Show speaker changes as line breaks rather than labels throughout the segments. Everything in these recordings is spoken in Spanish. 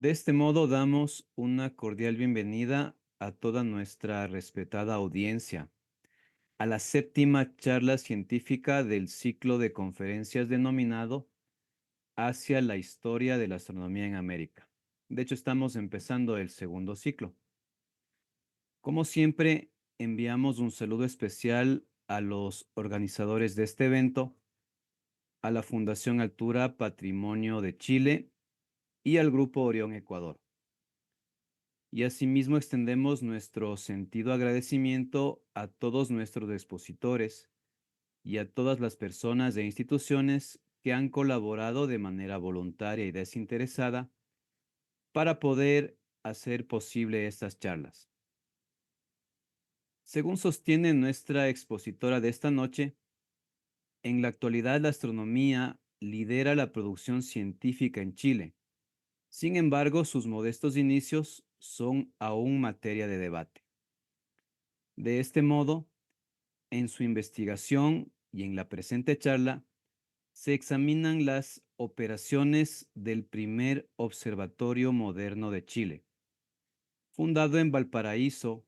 De este modo, damos una cordial bienvenida a toda nuestra respetada audiencia a la séptima charla científica del ciclo de conferencias denominado Hacia la historia de la astronomía en América. De hecho, estamos empezando el segundo ciclo. Como siempre, enviamos un saludo especial a los organizadores de este evento, a la Fundación Altura Patrimonio de Chile y al Grupo Orión Ecuador. Y asimismo extendemos nuestro sentido agradecimiento a todos nuestros expositores y a todas las personas e instituciones que han colaborado de manera voluntaria y desinteresada para poder hacer posible estas charlas. Según sostiene nuestra expositora de esta noche, en la actualidad la astronomía lidera la producción científica en Chile. Sin embargo, sus modestos inicios son aún materia de debate. De este modo, en su investigación y en la presente charla, se examinan las operaciones del primer observatorio moderno de Chile, fundado en Valparaíso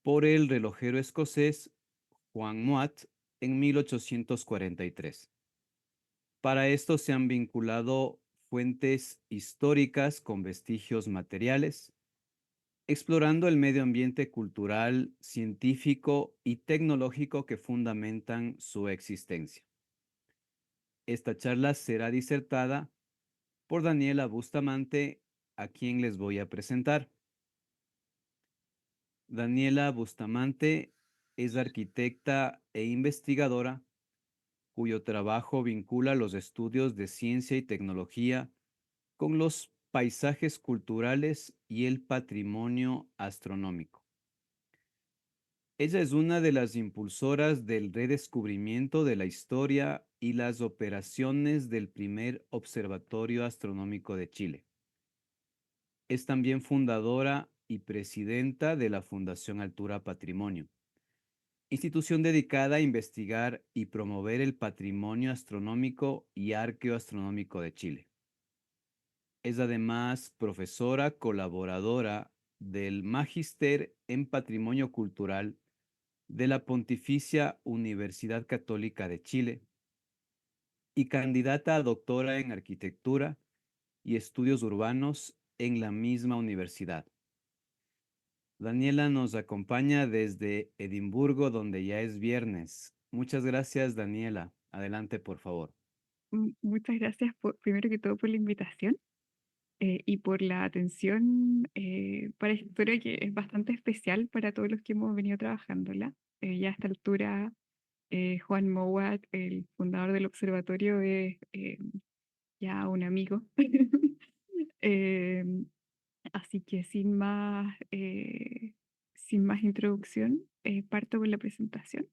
por el relojero escocés Juan Moat en 1843. Para esto se han vinculado fuentes históricas con vestigios materiales, explorando el medio ambiente cultural, científico y tecnológico que fundamentan su existencia. Esta charla será disertada por Daniela Bustamante, a quien les voy a presentar. Daniela Bustamante es arquitecta e investigadora cuyo trabajo vincula los estudios de ciencia y tecnología con los paisajes culturales y el patrimonio astronómico. Ella es una de las impulsoras del redescubrimiento de la historia y las operaciones del primer Observatorio Astronómico de Chile. Es también fundadora y presidenta de la Fundación Altura Patrimonio, institución dedicada a investigar y promover el patrimonio astronómico y arqueoastronómico de Chile. Es además profesora colaboradora del Magíster en Patrimonio Cultural de la Pontificia Universidad Católica de Chile y candidata a doctora en Arquitectura y Estudios Urbanos en la misma universidad. Daniela nos acompaña desde Edimburgo, donde ya es viernes. Muchas gracias, Daniela. Adelante, por favor.
Muchas gracias primero que todo por la invitación y por la atención para esta historia que es bastante especial para todos los que hemos venido trabajándola. Ya a esta altura, Juan Mowat, el fundador del observatorio, es ya un amigo. Eh, Así que sin más introducción, parto con la presentación.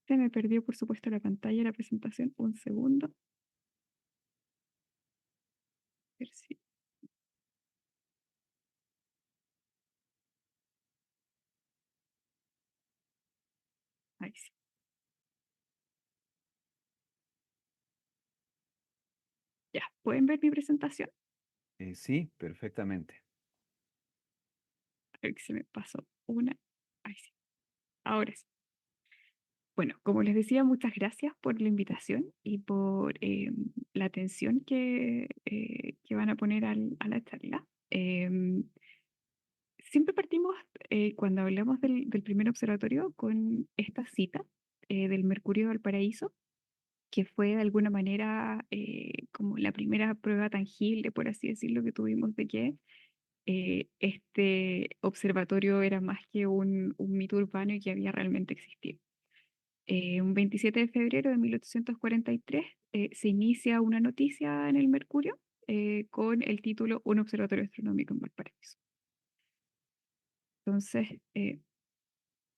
Se me perdió, por supuesto, la pantalla de la presentación. Un segundo. A ver si ahí sí. Ya, ¿pueden ver mi presentación?
Sí, perfectamente.
A ver que se me pasó una. Ahí sí. Ahora sí. Bueno, como les decía, muchas gracias por la invitación y por la atención que van a poner a la charla. Siempre partimos, cuando hablamos del primer observatorio, con esta cita del Mercurio de Valparaíso, que fue de alguna manera como la primera prueba tangible, por así decirlo, que tuvimos de que este observatorio era más que un mito urbano y que había realmente existido. Un 27 de febrero de 1843 se inicia una noticia en el Mercurio con el título Un observatorio astronómico en Valparaíso. Entonces,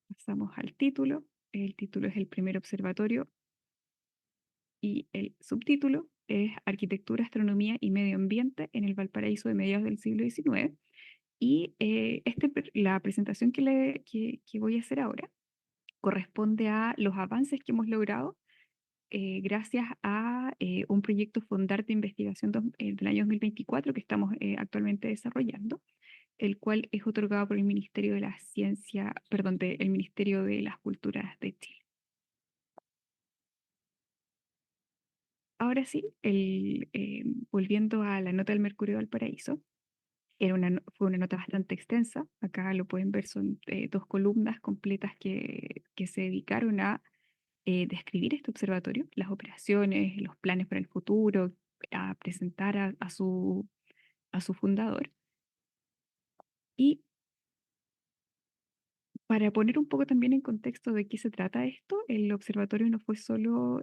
pasamos al título. El título es el primer observatorio y el subtítulo es Arquitectura, Astronomía y Medio Ambiente en el Valparaíso de mediados del siglo XIX. Y la presentación que voy a hacer ahora corresponde a los avances que hemos logrado gracias a un proyecto Fondar de Investigación del año 2024 que estamos actualmente desarrollando, el cual es otorgado por el Ministerio de la Ciencia, perdón, el Ministerio de las Culturas de Chile. Ahora sí, volviendo a la nota del Mercurio de Valparaíso, fue una nota bastante extensa. Acá lo pueden ver, son dos columnas completas que se dedicaron a describir este observatorio, las operaciones, los planes para el futuro, a presentar a su fundador. Y para poner un poco también en contexto de qué se trata esto, el observatorio no fue solo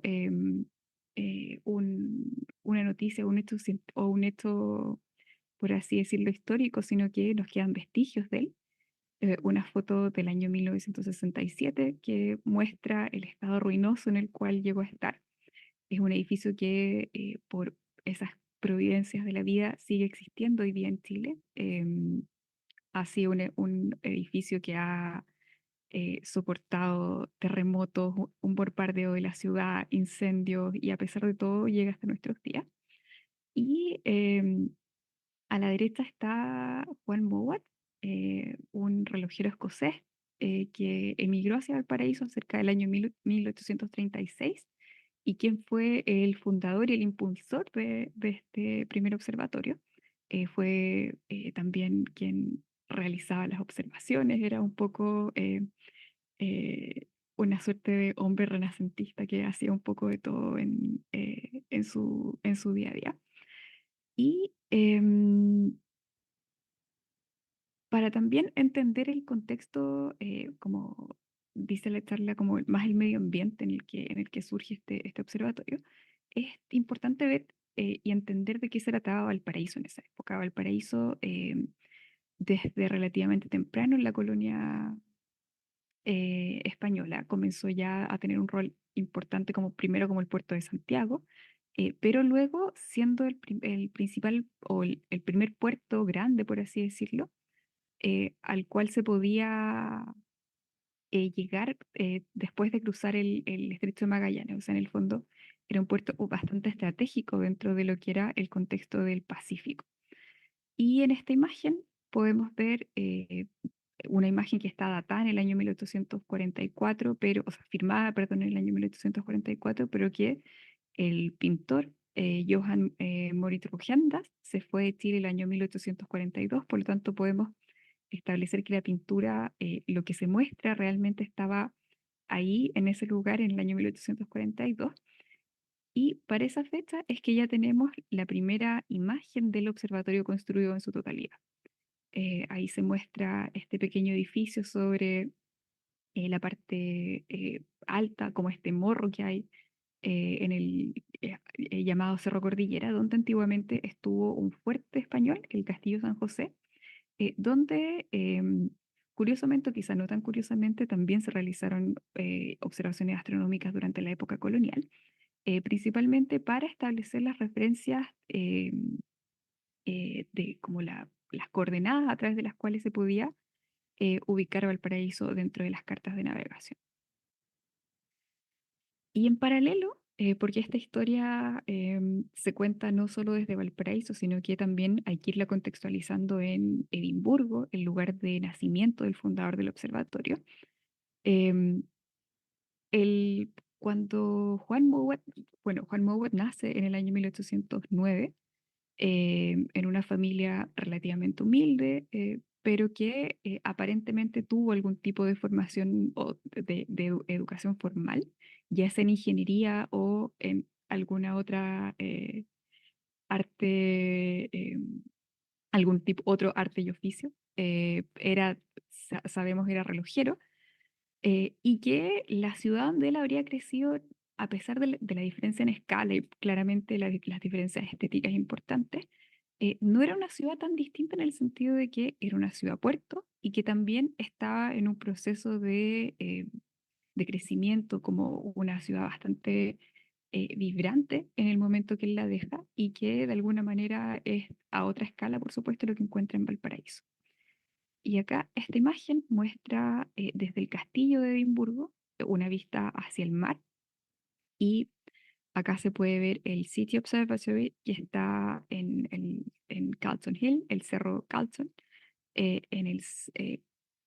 una noticia, o un hecho, por así decirlo, histórico, sino que nos quedan vestigios de él. Una foto del año 1967 que muestra el estado ruinoso en el cual llegó a estar. Es un edificio que por esas providencias de la vida sigue existiendo hoy día en Chile. Ha sido un edificio que ha soportado terremotos, un bombardeo de la ciudad, incendios, y a pesar de todo llega hasta nuestros días. Y a la derecha está Juan Mowat, un relojero escocés que emigró hacia Valparaíso cerca del año 1836 y quien fue el fundador y el impulsor de este primer observatorio. Fue también quien realizaba las observaciones, era un poco una suerte de hombre renacentista que hacía un poco de todo en su día a día. Y para también entender el contexto, como dice la charla, como más el medio ambiente en el que surge este observatorio, es importante ver y entender de qué se trataba Valparaíso en esa época. Valparaíso, desde relativamente temprano en la colonia española, comenzó ya a tener un rol importante como primero como el puerto de Santiago, pero luego siendo el principal o el primer puerto grande, por así decirlo, al cual se podía llegar después de cruzar el Estrecho de Magallanes. O sea, en el fondo era un puerto bastante estratégico dentro de lo que era el contexto del Pacífico. Y en esta imagen podemos ver una imagen que está datada en el año 1844, pero, o sea, firmada, perdón, en el año 1844, pero que el pintor Johann Moritz Rojandas se fue de Chile el año 1842, por lo tanto podemos establecer que la pintura, lo que se muestra realmente estaba ahí, en ese lugar, en el año 1842. Y para esa fecha es que ya tenemos la primera imagen del observatorio construido en su totalidad. Ahí se muestra este pequeño edificio sobre la parte alta, como este morro que hay en el llamado Cerro Cordillera, donde antiguamente estuvo un fuerte español, el Castillo San José, donde curiosamente, o quizá no tan curiosamente, también se realizaron observaciones astronómicas durante la época colonial, principalmente para establecer las referencias de como las coordenadas a través de las cuales se podía ubicar Valparaíso dentro de las cartas de navegación. Y en paralelo, porque esta historia se cuenta no solo desde Valparaíso, sino que también hay que irla contextualizando en Edimburgo, el lugar de nacimiento del fundador del observatorio. em, el, Cuando Juan Mowat nace en el año 1809 en una familia relativamente humilde, pero que aparentemente tuvo algún tipo de formación o de educación formal, ya sea en ingeniería o en alguna otra arte, otro arte y oficio. Sabemos que era relojero, y que la ciudad donde él habría crecido, a pesar de la diferencia en escala y claramente las diferencias estéticas importantes, no era una ciudad tan distinta en el sentido de que era una ciudad-puerto y que también estaba en un proceso de crecimiento como una ciudad bastante vibrante en el momento que él la deja y que de alguna manera es a otra escala, por supuesto, lo que encuentra en Valparaíso. Y acá esta imagen muestra desde el castillo de Edimburgo una vista hacia el mar y Acá se puede ver el City Observatory, que está en Carlton Hill, el Cerro Carlton, en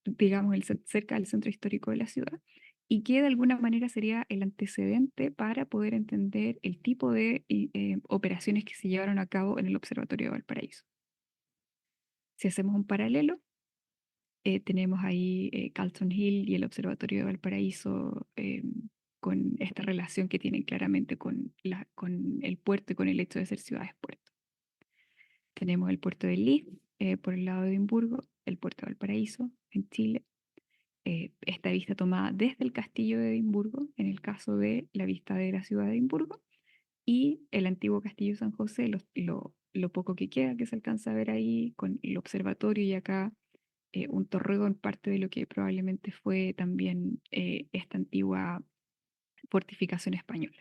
digamos, cerca del centro histórico de la ciudad, y que de alguna manera sería el antecedente para poder entender el tipo de operaciones que se llevaron a cabo en el Observatorio de Valparaíso. Si hacemos un paralelo, tenemos ahí Carlton Hill y el Observatorio de Valparaíso con esta relación que tienen claramente con el puerto y con el hecho de ser ciudades-puerto. Tenemos el puerto de Lille por el lado de Edimburgo, el puerto de Valparaíso en Chile. Esta vista tomada desde el castillo de Edimburgo, en el caso de la vista de la ciudad de Edimburgo, y el antiguo castillo San José, lo poco que queda que se alcanza a ver ahí con el observatorio y acá un torreón, parte de lo que probablemente fue también esta antigua fortificación española.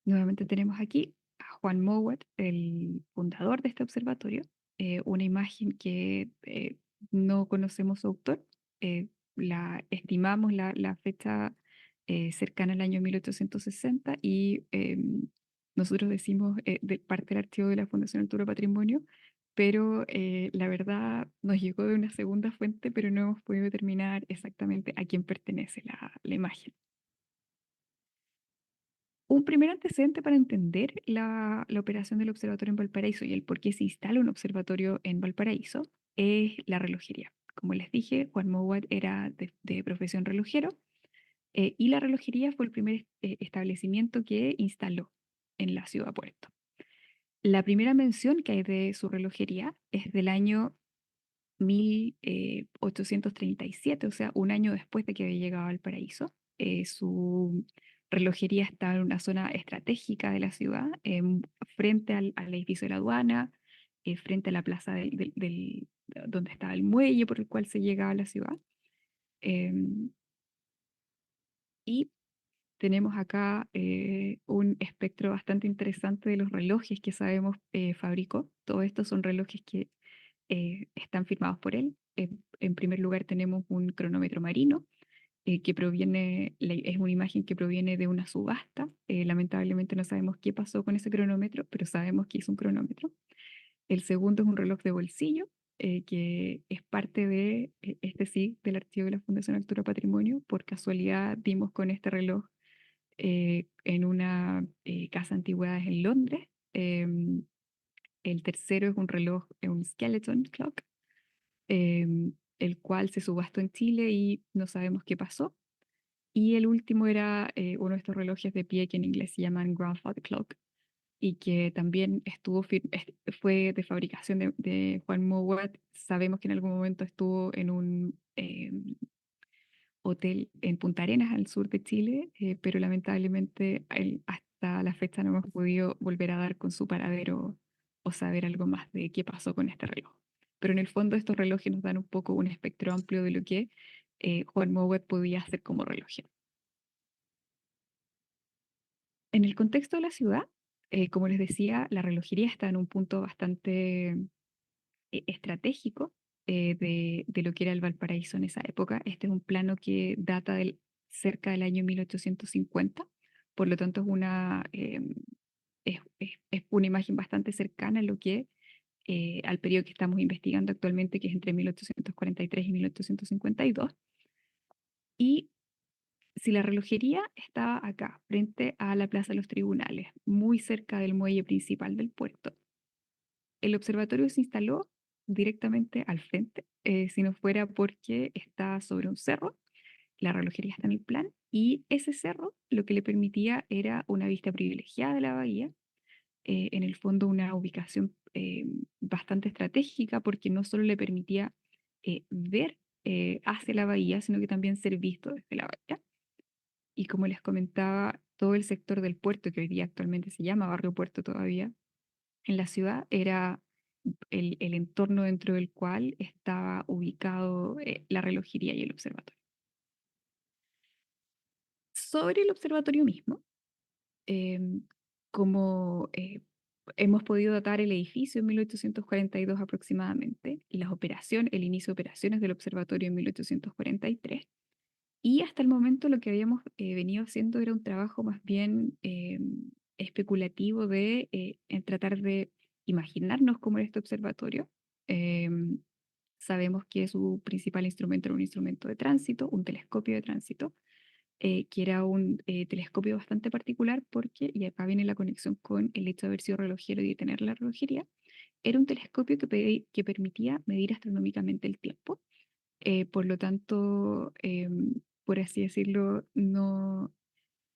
Nuevamente tenemos aquí a Juan Mouat, el fundador de este observatorio, una imagen que no conocemos su autor, la estimamos la fecha cercana al año 1860 y nosotros decimos de parte del archivo de la Fundación Altura Patrimonio, pero la verdad nos llegó de una segunda fuente, pero no hemos podido determinar exactamente a quién pertenece la imagen. Un primer antecedente para entender la operación del observatorio en Valparaíso y el por qué se instala un observatorio en Valparaíso es la relojería. Como les dije, Juan Mouat era de profesión relojero y la relojería fue el primer establecimiento que instaló en la ciudad puerto. La primera mención que hay de su relojería es del año 1837, o sea, un año después de que había llegado al paraíso. Su relojería está en una zona estratégica de la ciudad, frente al edificio de la aduana, frente a la plaza donde estaba el muelle por el cual se llegaba a la ciudad. Em, y tenemos acá un espectro bastante interesante de los relojes que sabemos fabricó. Todos estos son relojes que están firmados por él. En primer lugar tenemos un cronómetro marino que proviene, es una imagen que proviene de una subasta. Lamentablemente no sabemos qué pasó con ese cronómetro, pero sabemos que es un cronómetro. El segundo es un reloj de bolsillo, que es parte de, este sí, del archivo de la Fundación Altura Patrimonio. Por casualidad dimos con este reloj en una casa de antigüedades en Londres. El tercero es un reloj, un skeleton clock, el cual se subastó en Chile y no sabemos qué pasó. Y el último era uno de estos relojes de pie que en inglés se llaman grandfather clock y que también fue de fabricación de Juan Mouat. Sabemos que en algún momento estuvo en un hotel en Punta Arenas, al sur de Chile, pero lamentablemente hasta la fecha no hemos podido volver a dar con su paradero o saber algo más de qué pasó con este reloj. Pero en el fondo estos relojes nos dan un poco un espectro amplio de lo que Juan Mouat podía hacer como relojero. En el contexto de la ciudad, como les decía, la relojería está en un punto bastante estratégico de lo que era el Valparaíso en esa época. Este es un plano que data cerca del año 1850, por lo tanto es una imagen bastante cercana a lo que, al periodo que estamos investigando actualmente, que es entre 1843 y 1852. Y si la relojería estaba acá, frente a la Plaza de los Tribunales, muy cerca del muelle principal del puerto, el observatorio se instaló directamente al frente, si no fuera porque está sobre un cerro, la relojería está en el plan, y ese cerro lo que le permitía era una vista privilegiada de la bahía, en el fondo una ubicación bastante estratégica porque no solo le permitía ver hacia la bahía, sino que también ser visto desde la bahía. Y como les comentaba, todo el sector del puerto, que hoy día actualmente se llama Barrio Puerto todavía, en la ciudad era el entorno dentro del cual estaba ubicado la relojería y el observatorio. Sobre el observatorio mismo, em, como hemos podido datar el edificio en 1842 aproximadamente, y el inicio de operaciones del observatorio en 1843, Y hasta el momento lo que habíamos venido haciendo era un trabajo más bien especulativo de en tratar de imaginarnos cómo era este observatorio. Em, Sabemos que su principal instrumento era un instrumento de tránsito, un telescopio de tránsito, que era un telescopio bastante particular porque, y acá viene la conexión con el hecho de haber sido relojero y de tener la relojería, era un telescopio que permitía medir astronómicamente el tiempo. Por lo tanto, por así decirlo, no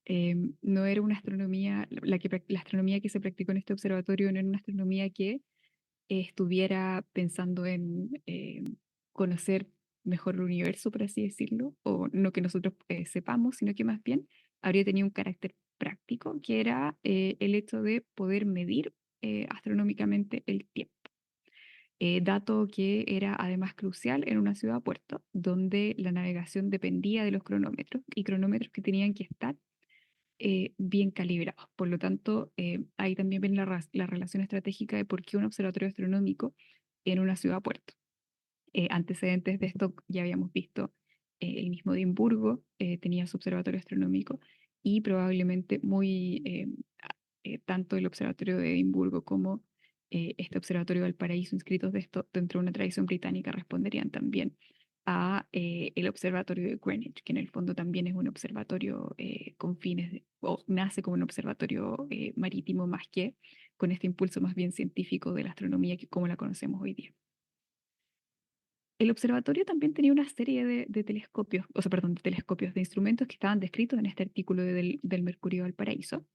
era una astronomía, la astronomía que se practicó en este observatorio no era una astronomía que estuviera pensando en conocer mejor el universo, por así decirlo, o no que nosotros sepamos, sino que más bien habría tenido un carácter práctico, que era el hecho de poder medir astronómicamente el tiempo. Dato que era además crucial en una ciudad-puerto, donde la navegación dependía de los cronómetros y cronómetros que tenían que estar bien calibrados. Por lo tanto, ahí también ven la relación estratégica de por qué un observatorio astronómico en una ciudad-puerto. Antecedentes de esto ya habíamos visto, el mismo Edimburgo tenía su observatorio astronómico y probablemente tanto el observatorio de Edimburgo como este observatorio de Valparaíso, inscritos de esto dentro de una tradición británica, responderían también a el observatorio de Greenwich, que en el fondo también es un observatorio con fines, o nace como un observatorio marítimo más que con este impulso más bien científico de la astronomía que como la conocemos hoy día. El observatorio también tenía una serie de telescopios, o sea, perdón, de telescopios, de instrumentos que estaban descritos en este artículo del Mercurio Valparaíso,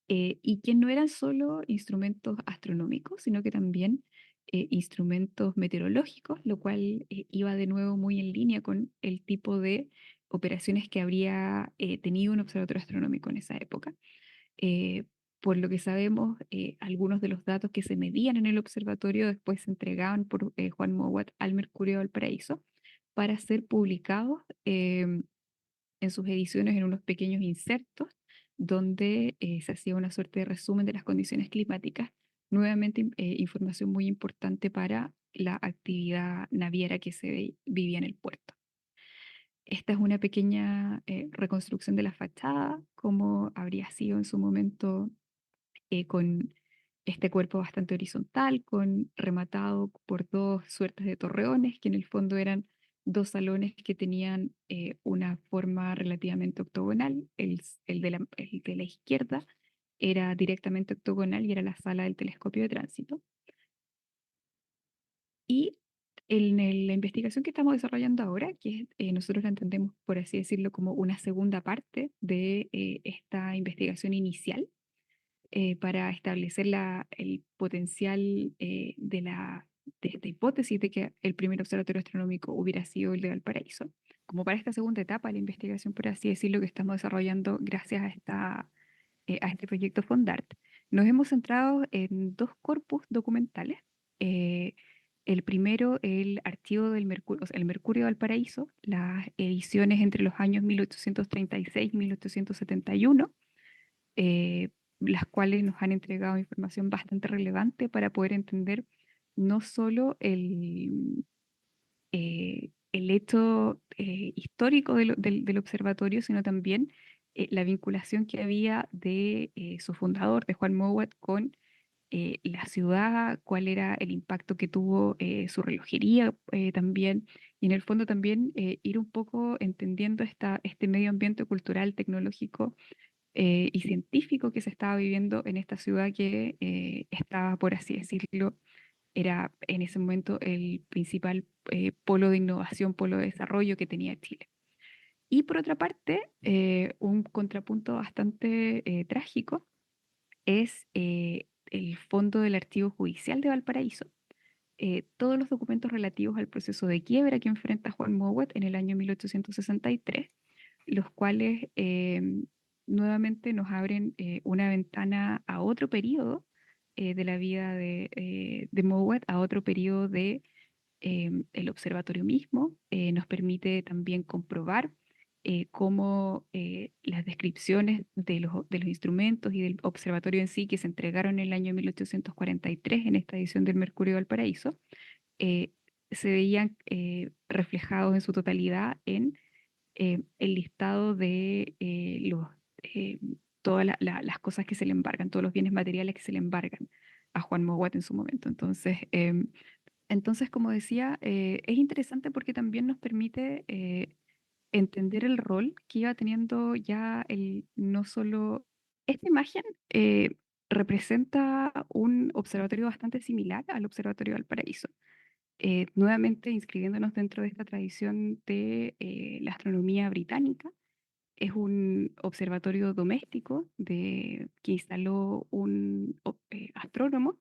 y que no eran solo instrumentos astronómicos, sino que también instrumentos meteorológicos, lo cual iba de nuevo muy en línea con el tipo de operaciones que habría tenido un observatorio astronómico en esa época. Eh, por lo que sabemos, algunos de los datos que se medían en el observatorio después se entregaban por Juan Mowat al Mercurio de Valparaíso para ser publicados en sus ediciones en unos pequeños insertos donde se hacía una suerte de resumen de las condiciones climáticas, nuevamente información muy importante para la actividad naviera que vivía en el puerto. Esta es una pequeña reconstrucción de la fachada, como habría sido en su momento con este cuerpo bastante horizontal, con rematado por dos suertes de torreones, que en el fondo eran dos salones que tenían una forma relativamente octogonal. El de la izquierda era directamente octogonal y era la sala del telescopio de tránsito. Y la investigación que estamos desarrollando ahora, nosotros la entendemos, por así decirlo, como una segunda parte de esta investigación inicial, para establecer el potencial de esta hipótesis de que el primer observatorio astronómico hubiera sido el de Valparaíso. Como para esta segunda etapa de la investigación, por así decirlo, que estamos desarrollando gracias a este proyecto FONDART, nos hemos centrado en dos corpus documentales. Eh, el primero, el archivo del Mercurio, o sea, el Mercurio de Valparaíso, las ediciones entre los años 1836 y 1871, eh, las cuales nos han entregado información bastante relevante para poder entender no solo el hecho histórico del observatorio, sino también la vinculación que había de su fundador, de Juan Mowat, con la ciudad, cuál era el impacto que tuvo su relojería también, y en el fondo también ir un poco entendiendo este medio ambiente cultural, tecnológico y científico que se estaba viviendo en esta ciudad que estaba, por así decirlo, era en ese momento el principal polo de innovación, polo de desarrollo que tenía Chile. Y por otra parte, un contrapunto bastante trágico es el fondo del Archivo Judicial de Valparaíso, todos los documentos relativos al proceso de quiebra que enfrenta Juan Mowat en el año 1863, los cuales nuevamente nos abren una ventana a otro periodo de la vida de Mowat, a otro periodo de el observatorio mismo. Nos permite también comprobar cómo las descripciones de los instrumentos y del observatorio en sí que se entregaron en el año 1843 en esta edición del Mercurio de Valparaíso, se veían reflejados en su totalidad en el listado de eh, todas las cosas que se le embargan, todos los bienes materiales que se le embargan a Juan Moguat en su momento. Entonces, como decía, es interesante porque también nos permite entender el rol que iba teniendo ya no solo... Esta imagen representa un observatorio bastante similar al Observatorio de Valparaíso, nuevamente inscribiéndonos dentro de esta tradición de la astronomía británica. Es un observatorio doméstico que instaló un astrónomo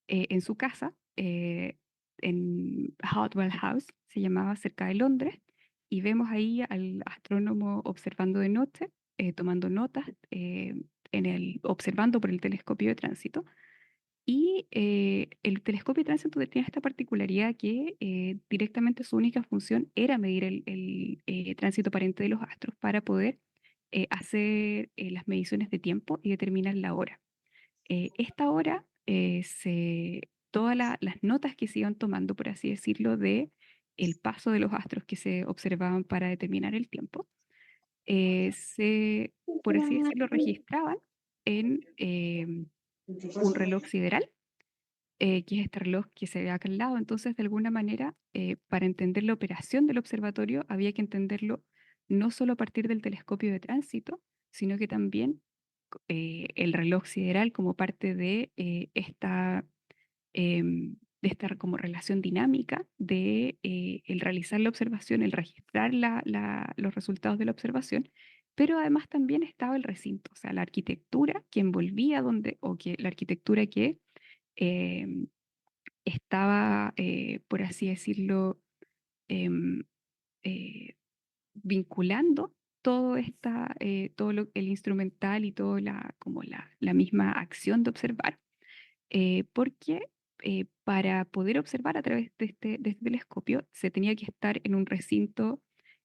en su casa, en Hartwell House, se llamaba, cerca de Londres, y vemos ahí al astrónomo observando de noche, tomando notas, observando por el telescopio de tránsito. Y el telescopio de tránsito tenía esta particularidad que directamente su única función era medir el tránsito aparente de los astros para poder hacer las mediciones de tiempo y determinar la hora. Esta hora, las notas que se iban tomando, por así decirlo, de el paso de los astros que se observaban para determinar el tiempo, por así decirlo, registraban en un reloj sideral, que es este reloj que se ve acá al lado. Entonces, de alguna manera, para entender la operación del observatorio, había que entenderlo no solo a partir del telescopio de tránsito, sino que también el reloj sideral como parte de esta como relación dinámica de el realizar la observación, el registrar los resultados de la observación, pero además también estaba el recinto, o sea, la arquitectura que envolvía la arquitectura que em, estaba, por así decirlo, em, eh, vinculando el instrumental y todo como la misma acción de observar, porque para poder observar a través de este telescopio se tenía que estar en un recinto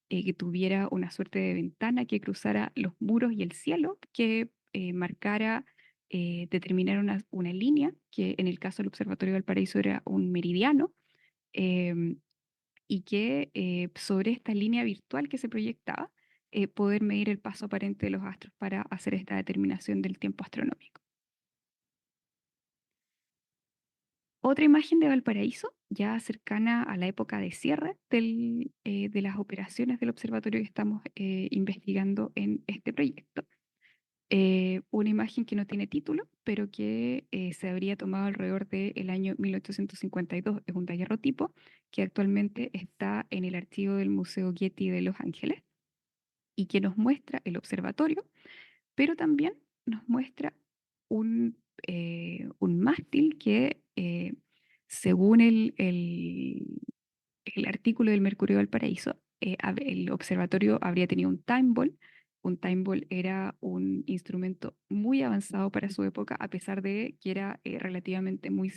que tuviera una suerte de ventana que cruzara los muros y el cielo, que determinara una línea, que en el caso del Observatorio del Paraíso era un meridiano, em, y que sobre esta línea virtual que se proyectaba, poder medir el paso aparente de los astros para hacer esta determinación del tiempo astronómico. Otra imagen de Valparaíso, ya cercana a la época de cierre de las operaciones del observatorio que estamos investigando en este proyecto. Una imagen que no tiene título, pero que se habría tomado alrededor del año 1852. Es un daguerrotipo que actualmente está en el archivo del Museo Getty de Los Ángeles y que nos muestra el observatorio, pero también nos muestra un mástil que, según el artículo del Mercurio del Paraíso, el observatorio habría tenido un time ball. Un time ball era un instrumento muy avanzado para su época, a pesar de que era relativamente muy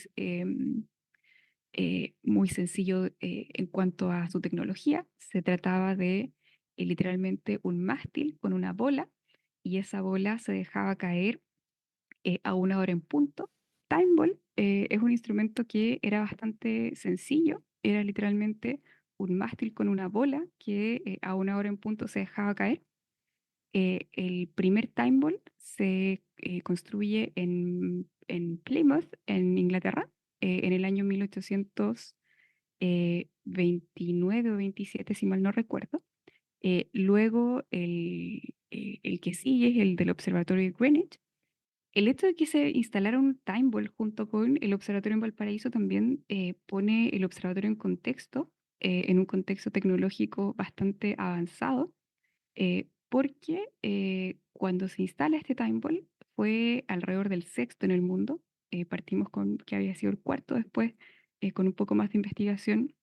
sencillo en cuanto a su tecnología. Se trataba de literalmente un mástil con una bola, y esa bola se dejaba caer a una hora en punto. Time Ball es un instrumento que era bastante sencillo, era literalmente un mástil con una bola que a una hora en punto se dejaba caer. El primer Time Ball se construye en Plymouth, en Inglaterra, en el año 1829 o 27, si mal no recuerdo. Luego, el que sigue es el del Observatorio de Greenwich. El hecho de que se instalara un time ball junto con el observatorio en Valparaíso también pone el observatorio en un contexto tecnológico bastante avanzado, porque cuando se instala este time ball fue alrededor del sexto en el mundo. Partimos con que había sido el cuarto, después con un poco más de investigación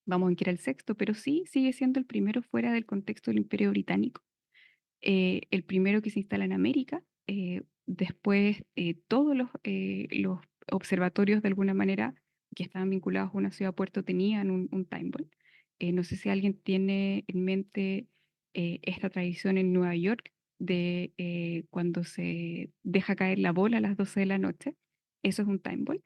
vamos en que era el sexto, pero sí sigue siendo el primero fuera del contexto del Imperio Británico, el primero que se instala en América. Después, todos los observatorios, de alguna manera, que estaban vinculados a una ciudad-puerto tenían un time ball. No sé si alguien tiene en mente esta tradición en Nueva York de cuando se deja caer la bola a las 12 de la noche. Eso es un time ball.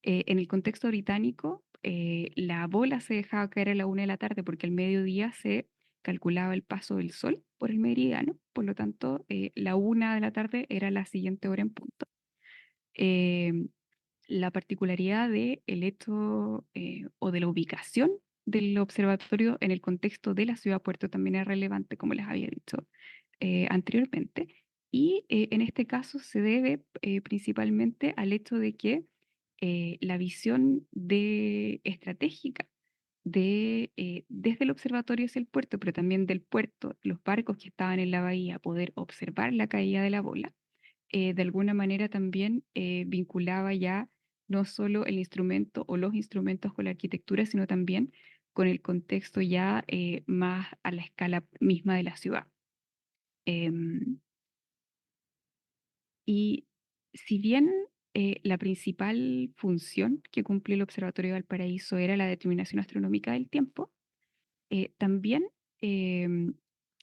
En el contexto británico, la bola se dejaba caer a la 1 de la tarde porque al mediodía se calculaba el paso del sol por el meridiano, por lo tanto, la 1 de la tarde era la siguiente hora en punto. Eh, la particularidad del hecho o de la ubicación del observatorio en el contexto de la ciudad Puerto también es relevante, como les había dicho anteriormente. Y en este caso se debe principalmente al hecho de que la visión estratégica desde el observatorio hacia el puerto, pero también del puerto, los barcos que estaban en la bahía, poder observar la caída de la bola, de alguna manera también vinculaba ya no solo el instrumento o los instrumentos con la arquitectura, sino también con el contexto ya más a la escala misma de la ciudad. Em, y si bien la principal función que cumplió el Observatorio de Valparaíso era la determinación astronómica del tiempo, también, em,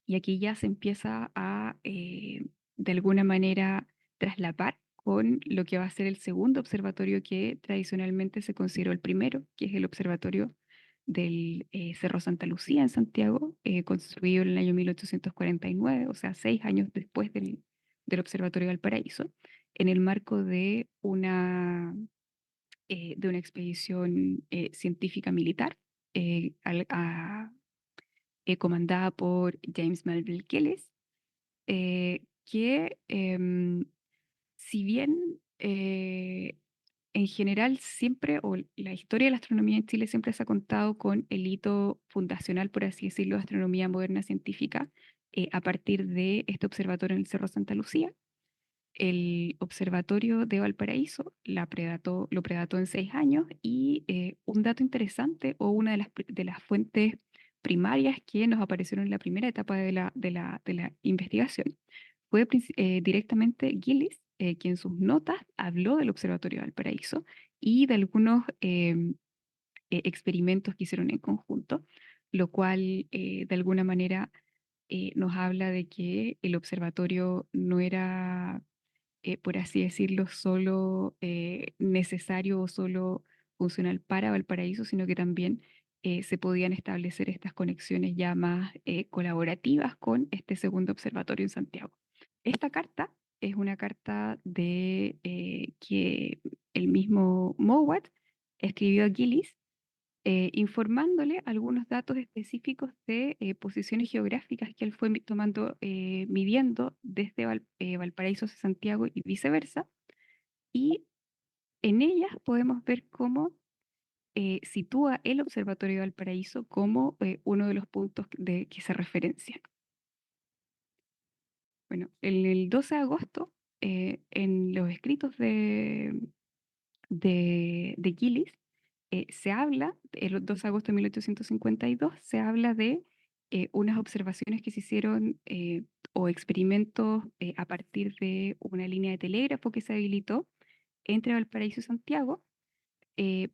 y aquí ya se empieza a, de alguna manera, traslapar con lo que va a ser el segundo observatorio que tradicionalmente se consideró el primero, que es el observatorio del Cerro Santa Lucía en Santiago, construido en el año 1849, o sea, 6 años después del Observatorio de Valparaíso, en el marco de una expedición científica militar comandada por James Melville Gillis, que si bien en general siempre, o la historia de la astronomía en Chile siempre se ha contado con el hito fundacional, por así decirlo, de astronomía moderna científica, a partir de este observatorio en el Cerro Santa Lucía. El observatorio de Valparaíso lo predató en 6 años y un dato interesante o una de las fuentes primarias que nos aparecieron en la primera etapa de la investigación fue directamente Gillis, quien en sus notas habló del observatorio de Valparaíso y de algunos experimentos que hicieron en conjunto, lo cual de alguna manera nos habla de que el observatorio no era por así decirlo, solo necesario o solo funcional para Valparaíso, sino que también se podían establecer estas conexiones ya más colaborativas con este segundo observatorio en Santiago. Esta carta es una carta que el mismo Mowat escribió a Gillis informándole algunos datos específicos de posiciones geográficas que él fue midiendo desde Valparaíso hacia Santiago y viceversa. Y en ellas podemos ver cómo sitúa el Observatorio de Valparaíso como uno de los puntos que se referencian. Bueno, en el 12 de agosto, en los escritos de Gillis, se habla, el 2 de agosto de 1852, se habla de unas observaciones que se hicieron o experimentos a partir de una línea de telégrafo que se habilitó entre Valparaíso y Santiago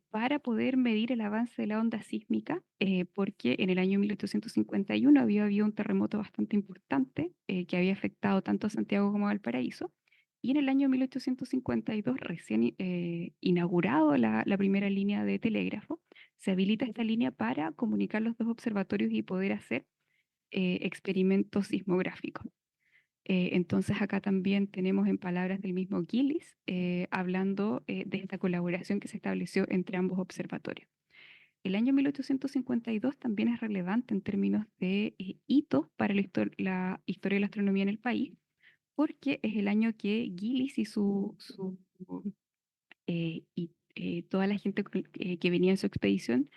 para poder medir el avance de la onda sísmica, porque en el año 1851 había habido un terremoto bastante importante que había afectado tanto a Santiago como a Valparaíso. Y en el año 1852, recién inaugurado la primera línea de telégrafo, se habilita esta línea para comunicar los dos observatorios y poder hacer experimentos sismográficos. Entonces acá también tenemos en palabras del mismo Gillis hablando de esta colaboración que se estableció entre ambos observatorios. El año 1852 también es relevante en términos de hitos para la historia de la astronomía en el país, porque es el año que Gillis y toda la gente que venía en su expedición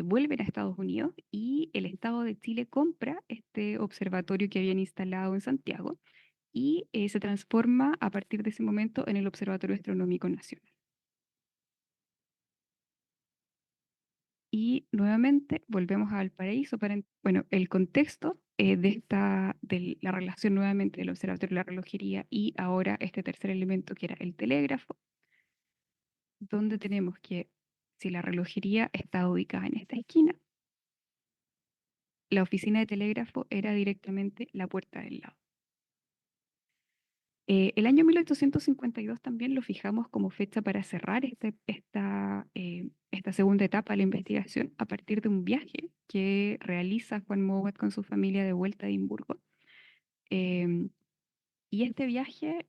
vuelven a Estados Unidos y el Estado de Chile compra este observatorio que habían instalado en Santiago y se transforma a partir de ese momento en el Observatorio Astronómico Nacional. Y nuevamente volvemos a Valparaíso bueno, el contexto de la relación nuevamente del observatorio de la relojería y ahora este tercer elemento que era el telégrafo, donde tenemos que si la relojería está ubicada en esta esquina, la oficina de telégrafo era directamente la puerta del lado. El año 1852 también lo fijamos como fecha para cerrar esta segunda etapa de la investigación a partir de un viaje que realiza Juan Mouat con su familia de vuelta a Edimburgo. Em, y este viaje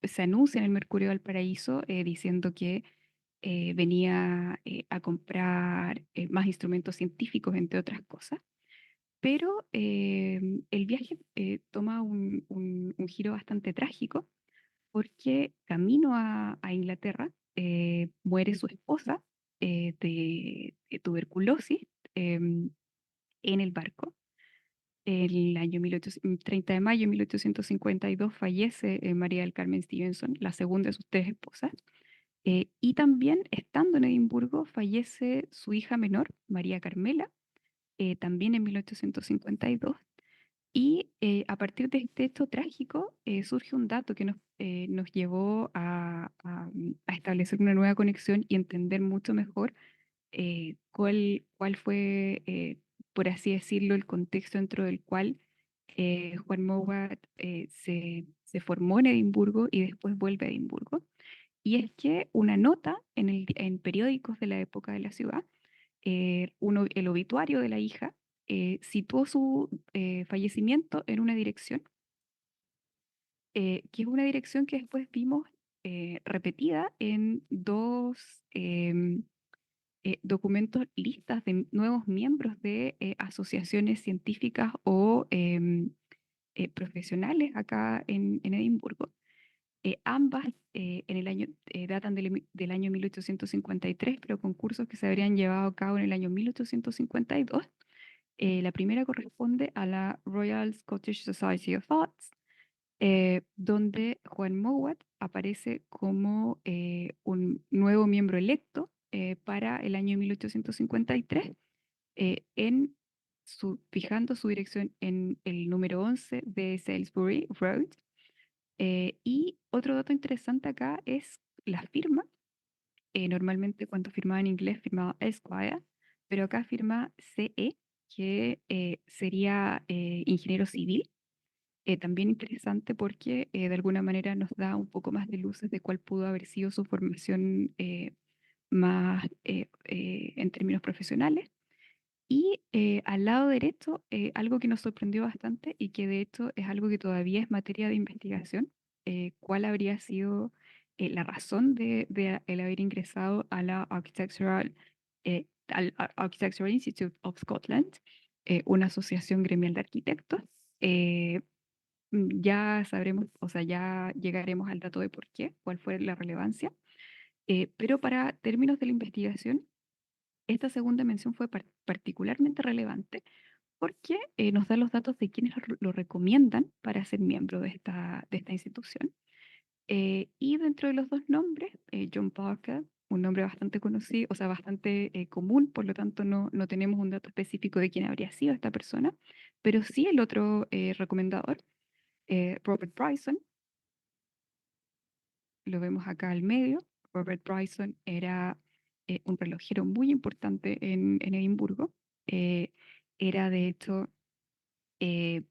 se anuncia en el Mercurio del Paraíso diciendo que venía a comprar más instrumentos científicos, entre otras cosas. Pero el viaje toma un giro bastante trágico porque camino a Inglaterra muere su esposa de tuberculosis em, en el barco. El año 1800 30 de mayo de 1852 fallece María del Carmen Stevenson, la segunda de sus tres esposas. Y también, estando en Edimburgo, fallece su hija menor, María Carmela, también en 1852. Y a partir de este hecho trágico surge un dato que nos llevó a establecer una nueva conexión y entender mucho mejor cuál fue, por así decirlo, el contexto dentro del cual Juan Mouat se formó en Edimburgo y después vuelve a Edimburgo. Y es que una nota en periódicos de la época de la ciudad, el obituario de la hija, situó su fallecimiento en una dirección, que es una dirección que después vimos repetida en dos documentos, listas de nuevos miembros de asociaciones científicas o profesionales acá en Edimburgo. Ambas datan del año 1853, pero concursos que se habrían llevado a cabo en el año 1852. La primera corresponde a la Royal Scottish Society of Arts, donde Juan Mowat aparece como un nuevo miembro electo para el año 1853, fijando su dirección en el número 11 de Salisbury Road. Y otro dato interesante acá es la firma. Normalmente cuando firmaba en inglés firmaba Esquire, pero acá firma CE, que sería ingeniero civil. También interesante porque de alguna manera nos da un poco más de luces de cuál pudo haber sido su formación más en términos profesionales. Y al lado derecho, algo que nos sorprendió bastante y que de hecho es algo que todavía es materia de investigación, cuál habría sido la razón de el haber ingresado a la Architectural Institute of Scotland, una asociación gremial de arquitectos. Eh, ya sabremos, o sea, ya llegaremos al dato de por qué, cuál fue la relevancia. Pero para términos de la investigación, esta segunda mención fue particularmente relevante porque nos da los datos de quienes lo recomiendan para ser miembro de esta institución. Y dentro de los dos nombres, John Parker, un nombre bastante conocido, o sea, bastante común, por lo tanto no tenemos un dato específico de quién habría sido esta persona, pero sí el otro recomendador, Robert Bryson, lo vemos acá al medio. Robert Bryson era un relojero muy importante en Edimburgo. Eh, Era de hecho eh,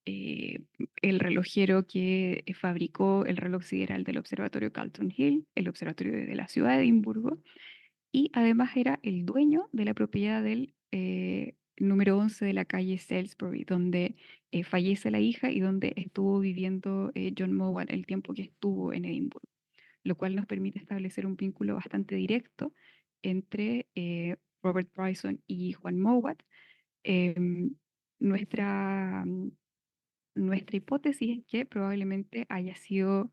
eh, el relojero que fabricó el reloj sideral del observatorio Calton Hill, el observatorio de la ciudad de Edimburgo, y además era el dueño de la propiedad del número 11 de la calle Salisbury, donde fallece la hija y donde estuvo viviendo John Mowat el tiempo que estuvo en Edimburgo, lo cual nos permite establecer un vínculo bastante directo entre Robert Bryson y Juan Mowat. Em, nuestra, nuestra hipótesis es que probablemente haya sido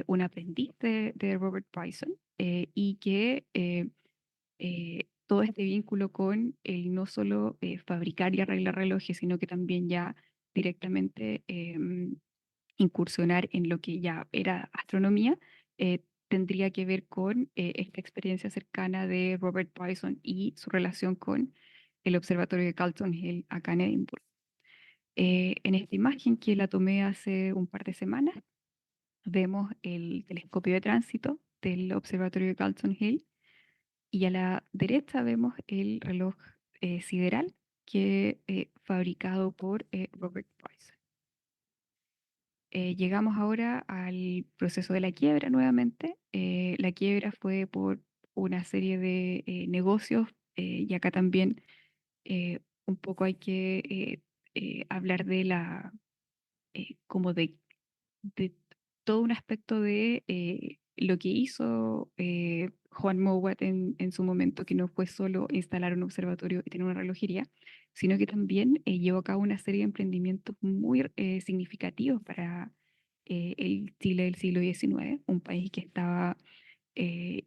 un aprendiz de Robert Bryson y que todo este vínculo con el no solo fabricar y arreglar relojes, sino que también ya directamente incursionar en lo que ya era astronomía, tendría que ver con esta experiencia cercana de Robert Bryson y su relación con el observatorio de Calton Hill acá en Edimburgo. En esta imagen que la tomé hace un par de semanas, vemos el telescopio de tránsito del observatorio de Calton Hill y a la derecha vemos el reloj sideral que fabricado por Robert Bryson. Llegamos ahora al proceso de la quiebra nuevamente. La quiebra fue por una serie de negocios y acá también un poco hay que hablar de como de todo un aspecto de lo que hizo Juan Mowat en su momento, que no fue solo instalar un observatorio y tener una relojería, sino que también llevó a cabo una serie de emprendimientos muy significativos para el Chile del siglo XIX, un país que estaba eh,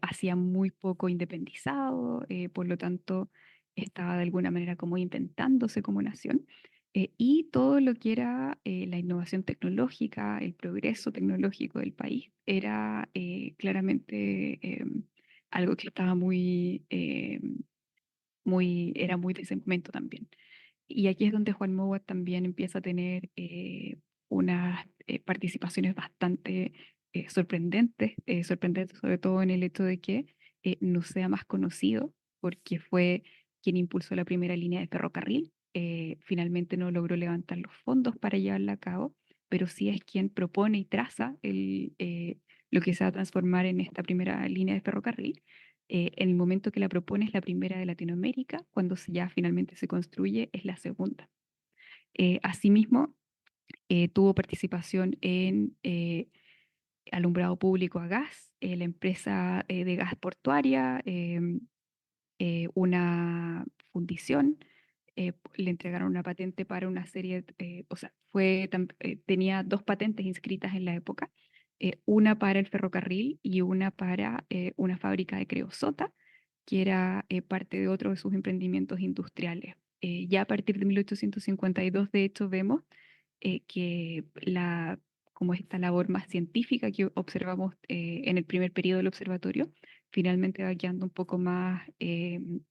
hacía muy poco independizado, por lo tanto estaba de alguna manera como inventándose como nación. Y todo lo que era la innovación tecnológica, el progreso tecnológico del país, era claramente algo que estaba era muy de ese momento también. Y aquí es donde Juan Mowat también empieza a tener unas participaciones bastante sorprendentes sobre todo en el hecho de que no sea más conocido, porque fue quien impulsó la primera línea de ferrocarril. Finalmente no logró levantar los fondos para llevarla a cabo, pero sí es quien propone y traza lo que se va a transformar en esta primera línea de ferrocarril. En el momento que la propone es la primera de Latinoamérica, cuando ya finalmente se construye es la segunda. Asimismo, tuvo participación en alumbrado público a gas, la empresa de gas portuaria, una fundición, le entregaron una patente para una serie, o sea, tenía dos patentes inscritas en la época, una para el ferrocarril y una para una fábrica de creosota, que era parte de otro de sus emprendimientos industriales. Ya a partir de 1852, de hecho, vemos que como esta labor más científica que observamos en el primer periodo del observatorio, finalmente va quedando un poco más en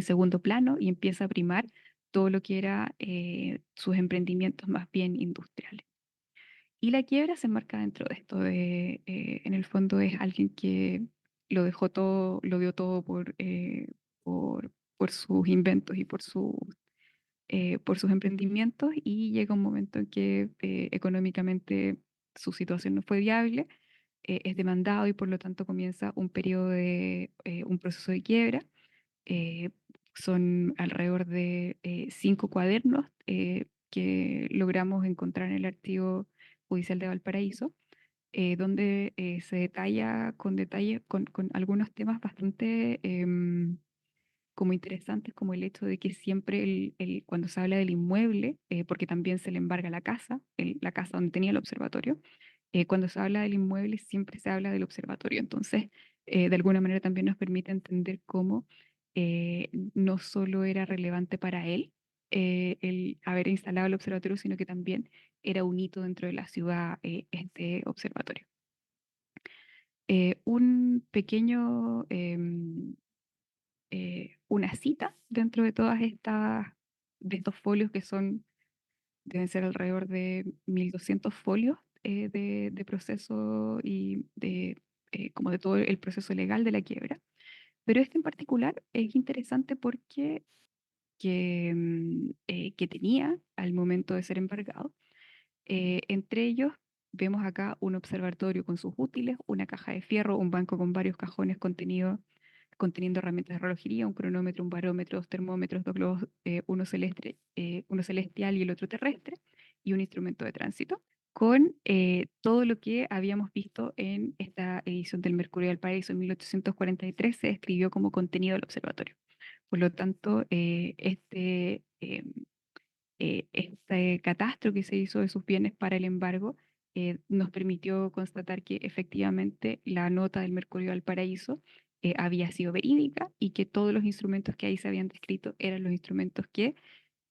segundo plano y empieza a primar todo lo que era sus emprendimientos más bien industriales. Y la quiebra se enmarca dentro de esto, en el fondo es alguien que lo dejó todo, lo dio todo por sus inventos y por sus emprendimientos, y llega un momento en que económicamente su situación no fue viable, es demandado y por lo tanto comienza un periodo un proceso de quiebra. eh, Son alrededor de 5 cuadernos que logramos encontrar en el archivo judicial de Valparaíso, donde se detalla con detalle, con algunos temas bastante como interesantes, como el hecho de que siempre cuando se habla del inmueble, porque también se le embarga la casa, la casa donde tenía el observatorio, cuando se habla del inmueble siempre se habla del observatorio. Entonces, de alguna manera también nos permite entender cómo no solo era relevante para él el haber instalado el observatorio, sino que también era un hito dentro de la ciudad este observatorio. Un pequeño, una cita dentro de de estos folios que deben ser alrededor de 1200 folios de proceso y como de todo el proceso legal de la quiebra. Pero este en particular es interesante porque que tenía al momento de ser embargado. Entre ellos vemos acá un observatorio con sus útiles, una caja de fierro, un banco con varios cajones conteniendo herramientas de relojería, un cronómetro, un barómetro, dos termómetros, dos globos, uno celestial y el otro terrestre, y un instrumento de tránsito, con todo lo que habíamos visto en esta edición del Mercurio del Paraíso en 1843, se describió como contenido del observatorio. Por lo tanto, este catastro que se hizo de sus bienes para el embargo nos permitió constatar que efectivamente la nota del Mercurio del Paraíso había sido verídica y que todos los instrumentos que ahí se habían descrito eran los instrumentos que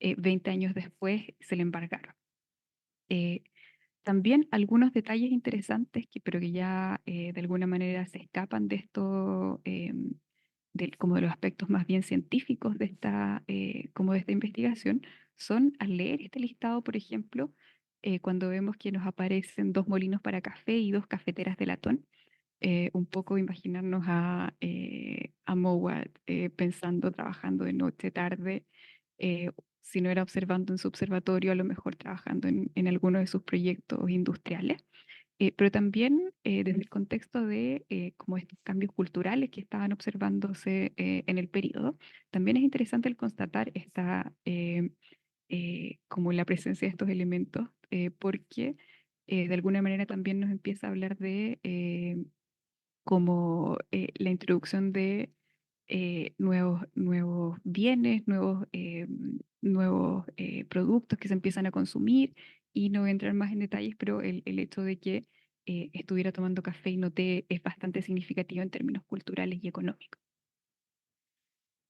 20 años después se le embargaron. Eh, También algunos detalles interesantes, pero que ya de alguna manera se escapan de esto, como de los aspectos más bien científicos de como de esta investigación, son al leer este listado, por ejemplo, cuando vemos que nos aparecen dos molinos para café y dos cafeteras de latón, un poco imaginarnos a Mowat pensando, trabajando de noche, tarde, eh, si no era observando en su observatorio, a lo mejor trabajando en alguno de sus proyectos industriales. pero también desde el contexto de como estos cambios culturales que estaban observándose en el periodo, también es interesante el constatar como la presencia de estos elementos, porque de alguna manera también nos empieza a hablar de como la introducción de nuevos bienes, nuevos productos que se empiezan a consumir, y no voy a entrar más en detalles, pero el hecho de que estuviera tomando café y no té es bastante significativo en términos culturales y económicos.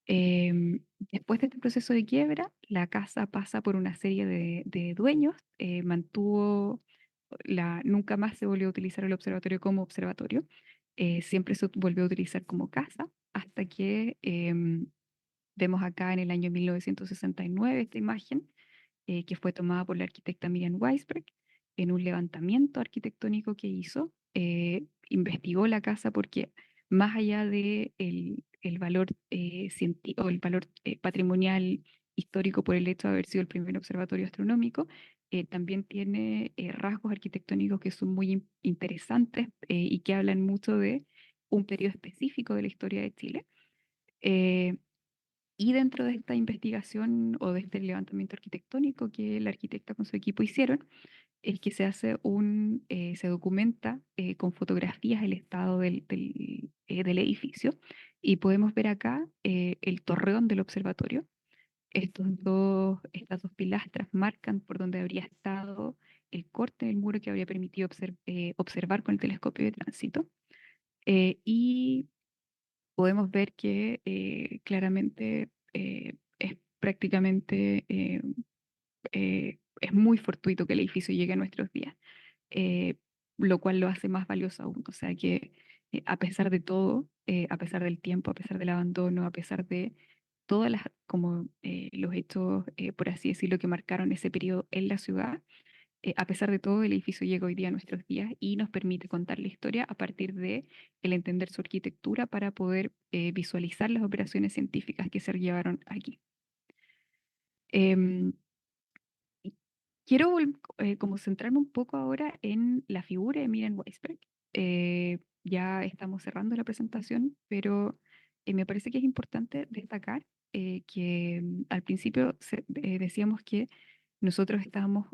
Después de este proceso de quiebra, la casa pasa por una serie de dueños, nunca más se volvió a utilizar el observatorio como observatorio, siempre se volvió a utilizar como casa, hasta que vemos acá en el año 1969 esta imagen, que fue tomada por la arquitecta Miriam Weisberg en un levantamiento arquitectónico que hizo. Investigó la casa porque más allá de el valor, o el valor patrimonial histórico por el hecho de haber sido el primer observatorio astronómico, también tiene rasgos arquitectónicos que son muy interesantes y que hablan mucho de un periodo específico de la historia de Chile. Eh, y dentro de esta investigación o de este levantamiento arquitectónico que la arquitecta con su equipo hicieron, es que se documenta con fotografías el estado del edificio, y podemos ver acá el torreón del observatorio. Estas dos pilastras marcan por donde habría estado el corte del muro que habría permitido observar con el telescopio de tránsito. Y podemos ver que claramente es prácticamente, es muy fortuito que el edificio llegue a nuestros días, eh, lo cual lo hace más valioso aún. O sea que a pesar de todo, a pesar del tiempo, a pesar del abandono, a pesar de todas las, como los hechos, por así decirlo, que marcaron ese periodo en la ciudad, a pesar de todo, el edificio llega hoy día a nuestros días y nos permite contar la historia a partir de el entender su arquitectura para poder visualizar las operaciones científicas que se llevaron aquí. Em, y quiero como centrarme un poco ahora en la figura de Miriam Weisberg. Ya estamos cerrando la presentación, pero me parece que es importante destacar que al principio decíamos que nosotros estábamos,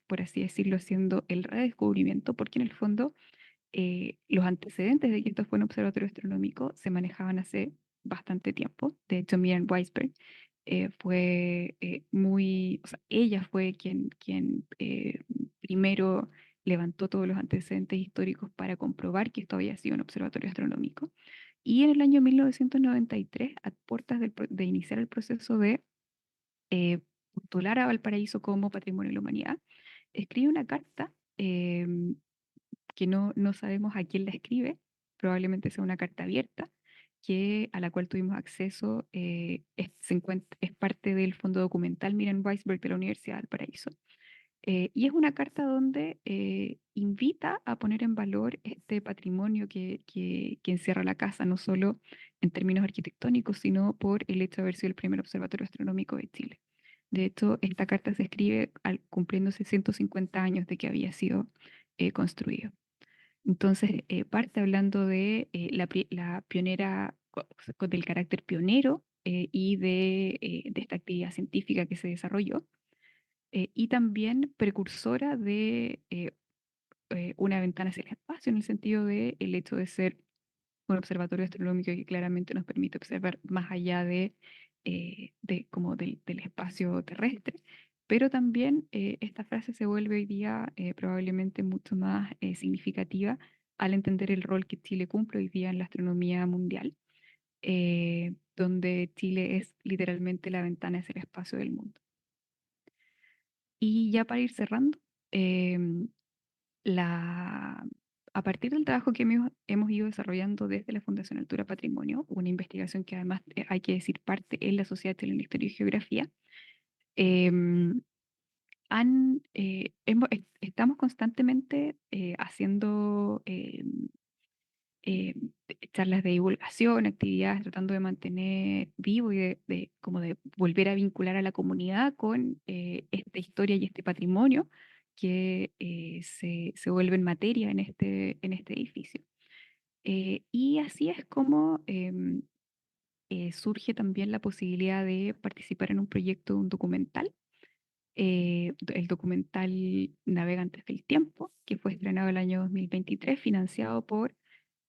por así decirlo, haciendo el redescubrimiento, porque en el fondo los antecedentes de que esto fue un observatorio astronómico se manejaban hace bastante tiempo. De hecho, Miriam Weisberg o sea, ella fue quien primero levantó todos los antecedentes históricos para comprobar que esto había sido un observatorio astronómico. Y en el año 1993, a puertas de iniciar el proceso de postular a Valparaíso como Patrimonio de la Humanidad, escribe una carta que no sabemos a quién la escribe, probablemente sea una carta abierta, a la cual tuvimos acceso, es parte del fondo documental Miriam Weisberg de la Universidad de Valparaíso. Y es una carta donde invita a poner en valor este patrimonio que encierra la casa, no solo en términos arquitectónicos, sino por el hecho de haber sido el primer observatorio astronómico de Chile. De hecho, esta carta se escribe cumpliéndose 150 años de que había sido construido. Entonces, parte hablando de la pionera, del carácter pionero y de esta actividad científica que se desarrolló, y también precursora de una ventana hacia el espacio, en el sentido de el hecho de ser un observatorio astronómico que claramente nos permite observar más allá como del espacio terrestre. Pero también esta frase se vuelve hoy día probablemente mucho más significativa al entender el rol que Chile cumple hoy día en la astronomía mundial, donde Chile es literalmente la ventana hacia el espacio del mundo. Y ya para ir cerrando, em, la, a partir del trabajo que hemos ido desarrollando desde la Fundación Altura Patrimonio, una investigación que además hay que decir parte en la Sociedad Chilena de Historia y Geografía, em, estamos constantemente haciendo charlas de divulgación, actividades tratando de mantener vivo y como de volver a vincular a la comunidad con esta historia y este patrimonio que se vuelven materia en este edificio. Y así es como surge también la posibilidad de participar en un proyecto, un documental, el documental Navegantes del Tiempo, que fue estrenado el año 2023, financiado por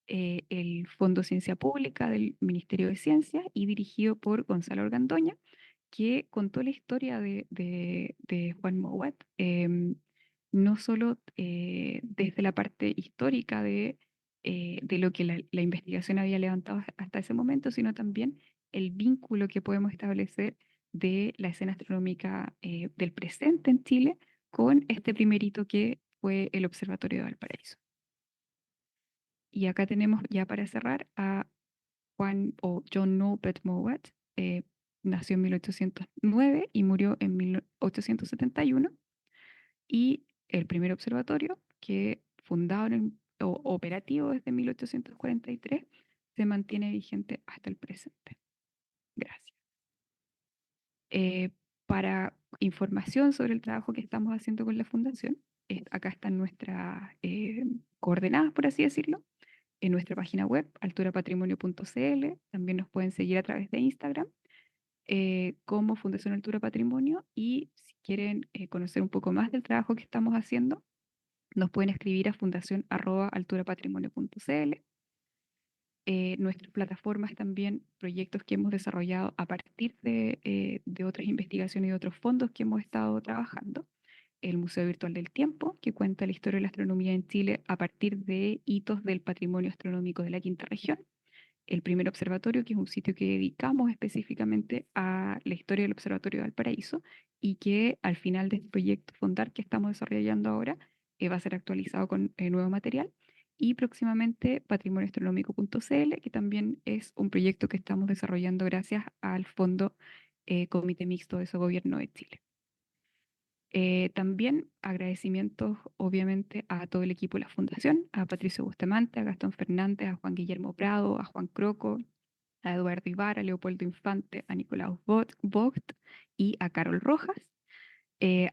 el Fondo Ciencia Pública del Ministerio de Ciencia y dirigido por Gonzalo Organdoña, que contó la historia de Juan Mouat, no solo desde la parte histórica de lo que la investigación había levantado hasta ese momento, sino también el vínculo que podemos establecer de la escena astronómica del presente en Chile con este primer hito que fue el Observatorio de Valparaíso. Y acá tenemos ya para cerrar a Juan o John Norbert Mowat. Nació en 1809 y murió en 1871. Y el primer observatorio, que fundado o operativo desde 1843, se mantiene vigente hasta el presente. Gracias. Eh, para información sobre el trabajo que estamos haciendo con la fundación, acá están nuestras coordenadas, por así decirlo, en nuestra página web, alturapatrimonio.cl. También nos pueden seguir a través de Instagram como Fundación Altura Patrimonio. Y si quieren conocer un poco más del trabajo que estamos haciendo, nos pueden escribir a fundación@alturapatrimonio.cl. Nuestras plataformas también, proyectos que hemos desarrollado a partir de otras investigaciones y otros fondos que hemos estado trabajando. El Museo Virtual del Tiempo, que cuenta la historia de la astronomía en Chile a partir de hitos del patrimonio astronómico de la quinta región. El primer observatorio, que es un sitio que dedicamos específicamente a la historia del Observatorio de Valparaíso y que al final de este proyecto Fondar que estamos desarrollando ahora va a ser actualizado con nuevo material. Y próximamente patrimonioastronómico.cl, que también es un proyecto que estamos desarrollando gracias al Fondo Comité Mixto de Gobierno de Chile. También agradecimientos, obviamente, a todo el equipo de la Fundación, a Patricio Bustamante, a Gastón Fernández, a Juan Guillermo Prado, a Juan Croco, a Eduardo Ibarra, a Leopoldo Infante, a Nicolás Vogt y a Carol Rojas,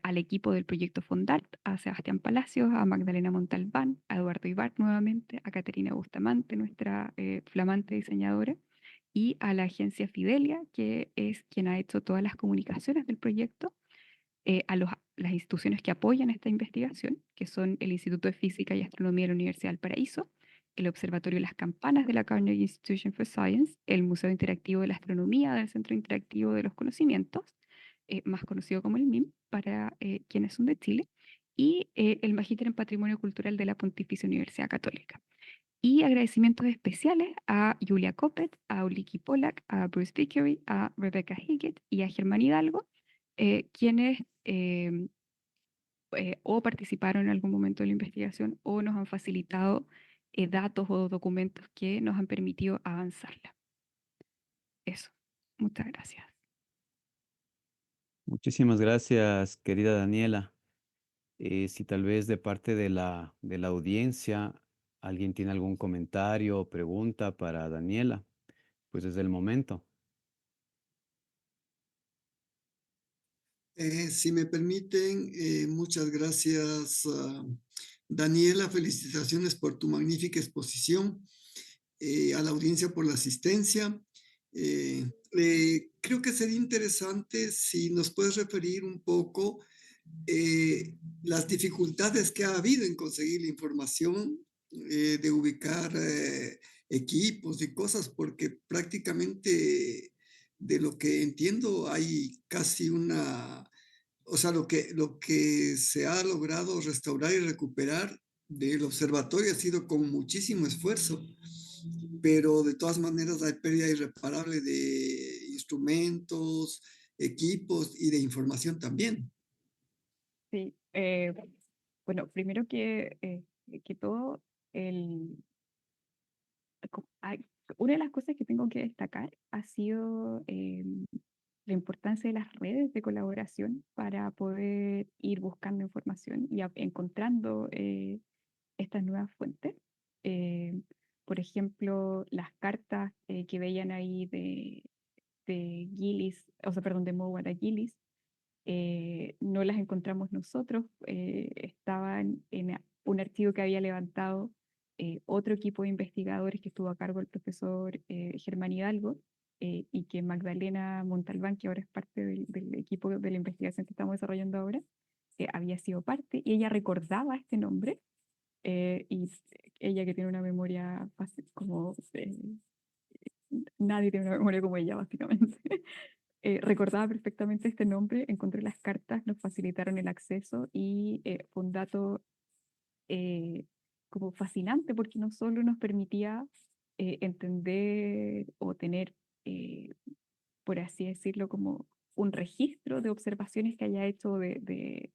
al equipo del proyecto Fondart, a Sebastián Palacios, a Magdalena Montalbán, a Eduardo Ibar nuevamente, a Caterina Bustamante, nuestra flamante diseñadora, y a la agencia Fidelia, que es quien ha hecho todas las comunicaciones del proyecto, las instituciones que apoyan esta investigación, que son el Instituto de Física y Astronomía de la Universidad del Paraíso, el Observatorio de las Campanas de la Carnegie Institution for Science, el Museo Interactivo de la Astronomía del Centro Interactivo de los Conocimientos, más conocido como el MIM, para quienes son de Chile, y el Magíster en Patrimonio Cultural de la Pontificia Universidad Católica. Y agradecimientos especiales a Julia Coppet, a Uliki Polak, a Bruce Vickery, a Rebecca Higgett y a Germán Hidalgo, quienes o participaron en algún momento de la investigación o nos han facilitado datos o documentos que nos han permitido avanzarla. Eso. Muchas gracias.
Muchísimas gracias, querida Daniela. Si tal vez de parte de la audiencia alguien tiene algún comentario o pregunta para Daniela, pues es el momento.
Si me permiten, muchas gracias, Daniela. Felicitaciones por tu magnífica exposición, a la audiencia por la asistencia. Creo que sería interesante si nos puedes referir un poco las dificultades que ha habido en conseguir la información, de ubicar equipos y cosas, porque prácticamente de lo que entiendo hay casi una, o sea, lo que se ha logrado restaurar y recuperar del observatorio ha sido con muchísimo esfuerzo, pero de todas maneras hay pérdida irreparable de instrumentos, equipos y de información también.
Sí, bueno, primero que todo, el, una de las cosas que tengo que destacar ha sido la importancia de las redes de colaboración para poder ir buscando información y encontrando estas nuevas fuentes. Eh, por ejemplo, las cartas que veían ahí de Gillis, o sea, perdón, de Mowat a Gillis, no las encontramos nosotros, estaban en un archivo que había levantado otro equipo de investigadores que estuvo a cargo el profesor Germán Hidalgo, y que Magdalena Montalbán, que ahora es parte del equipo de la investigación que estamos desarrollando ahora, había sido parte, y ella recordaba este nombre, y ella, que tiene una memoria fácil, como nadie tiene una memoria como ella, básicamente. Recordaba perfectamente este nombre, encontré las cartas, nos facilitaron el acceso, y fue un dato como fascinante, porque no solo nos permitía entender o tener, eh, por así decirlo, como un registro de observaciones que haya hecho, de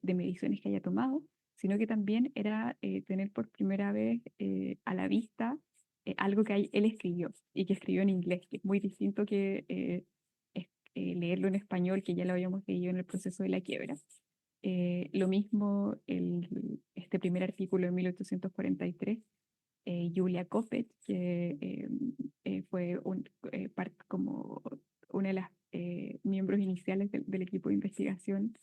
mediciones que haya tomado, sino que también era tener por primera vez a la vista algo que él escribió, y que escribió en inglés, que es muy distinto que leerlo en español, que ya lo habíamos leído en el proceso de la quiebra. Lo mismo este primer artículo de 1843, Julia Coppet, que fue como una de las miembros iniciales del equipo de investigación,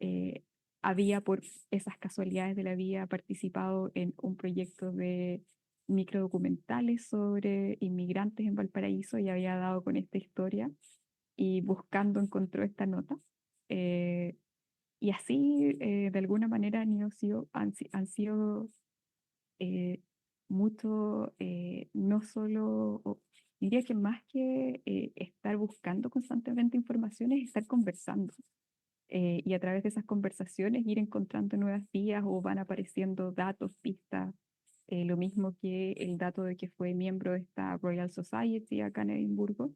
eh, había, por esas casualidades de la vida, participado en un proyecto de microdocumentales sobre inmigrantes en Valparaíso, y había dado con esta historia, y buscando encontró esta nota. Eh, y así, de alguna manera, han sido eh, mucho, no solo, diría que más que estar buscando constantemente información, es estar conversando. Y a través de esas conversaciones ir encontrando nuevas vías, o van apareciendo datos, pistas. Lo mismo que el dato de que fue miembro de esta Royal Society acá en Edimburgo,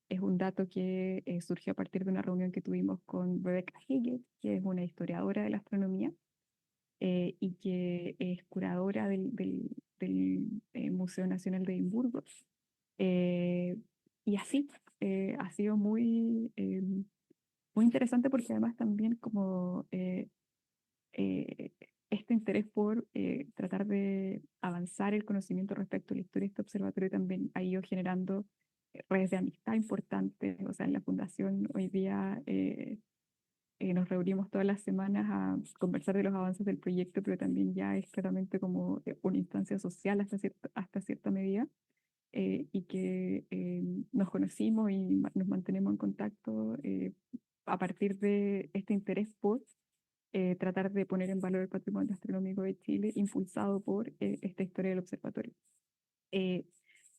es un dato que surgió a partir de una reunión que tuvimos con Rebecca Higgett, que es una historiadora de la astronomía, y que es curadora del Museo Nacional de Edimburgo. Eh, y así, ha sido muy interesante, porque además también como eh, este interés por tratar de avanzar el conocimiento respecto a la historia de este observatorio también ha ido generando redes de amistad importantes. O sea, en la fundación hoy día nos reunimos todas las semanas a conversar de los avances del proyecto, pero también ya es claramente como una instancia social hasta cierta medida, y que nos conocimos y nos mantenemos en contacto a partir de este interés por tratar de poner en valor el patrimonio astronómico de Chile, impulsado por esta historia del observatorio. Eh,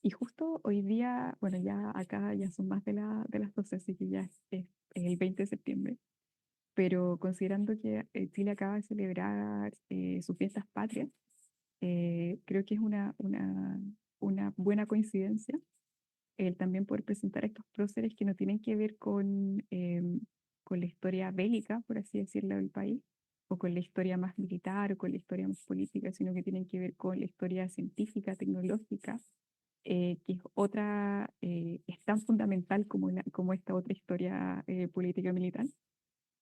y justo hoy día, bueno, ya acá ya son más de las 12, así que ya es el 20 de septiembre, pero considerando que Chile acaba de celebrar sus fiestas patrias, creo que es una buena coincidencia el también poder presentar estos próceres que no tienen que ver con la historia bélica, por así decirlo, del país, o con la historia más militar, o con la historia más política, sino que tienen que ver con la historia científica, tecnológica, que es tan fundamental como esta otra historia política militar,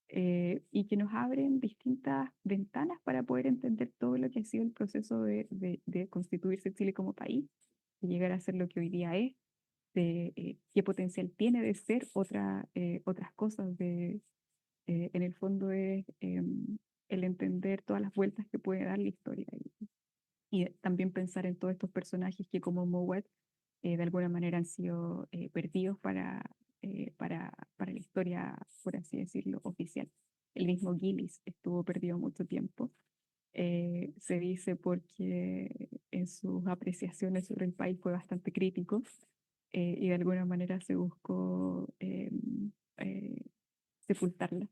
y que nos abren distintas ventanas para poder entender todo lo que ha sido el proceso de constituirse Chile como país, y llegar a ser lo que hoy día es, de qué potencial tiene de ser otras cosas. En el fondo es el entender todas las vueltas que puede dar la historia, y también pensar en todos estos personajes que, como Mowat, de alguna manera han sido perdidos para la historia, por así decirlo, oficial. El mismo Gillis estuvo perdido mucho tiempo. Se dice porque en sus apreciaciones sobre el país fue bastante crítico, y de alguna manera se buscó eh, sepultarla.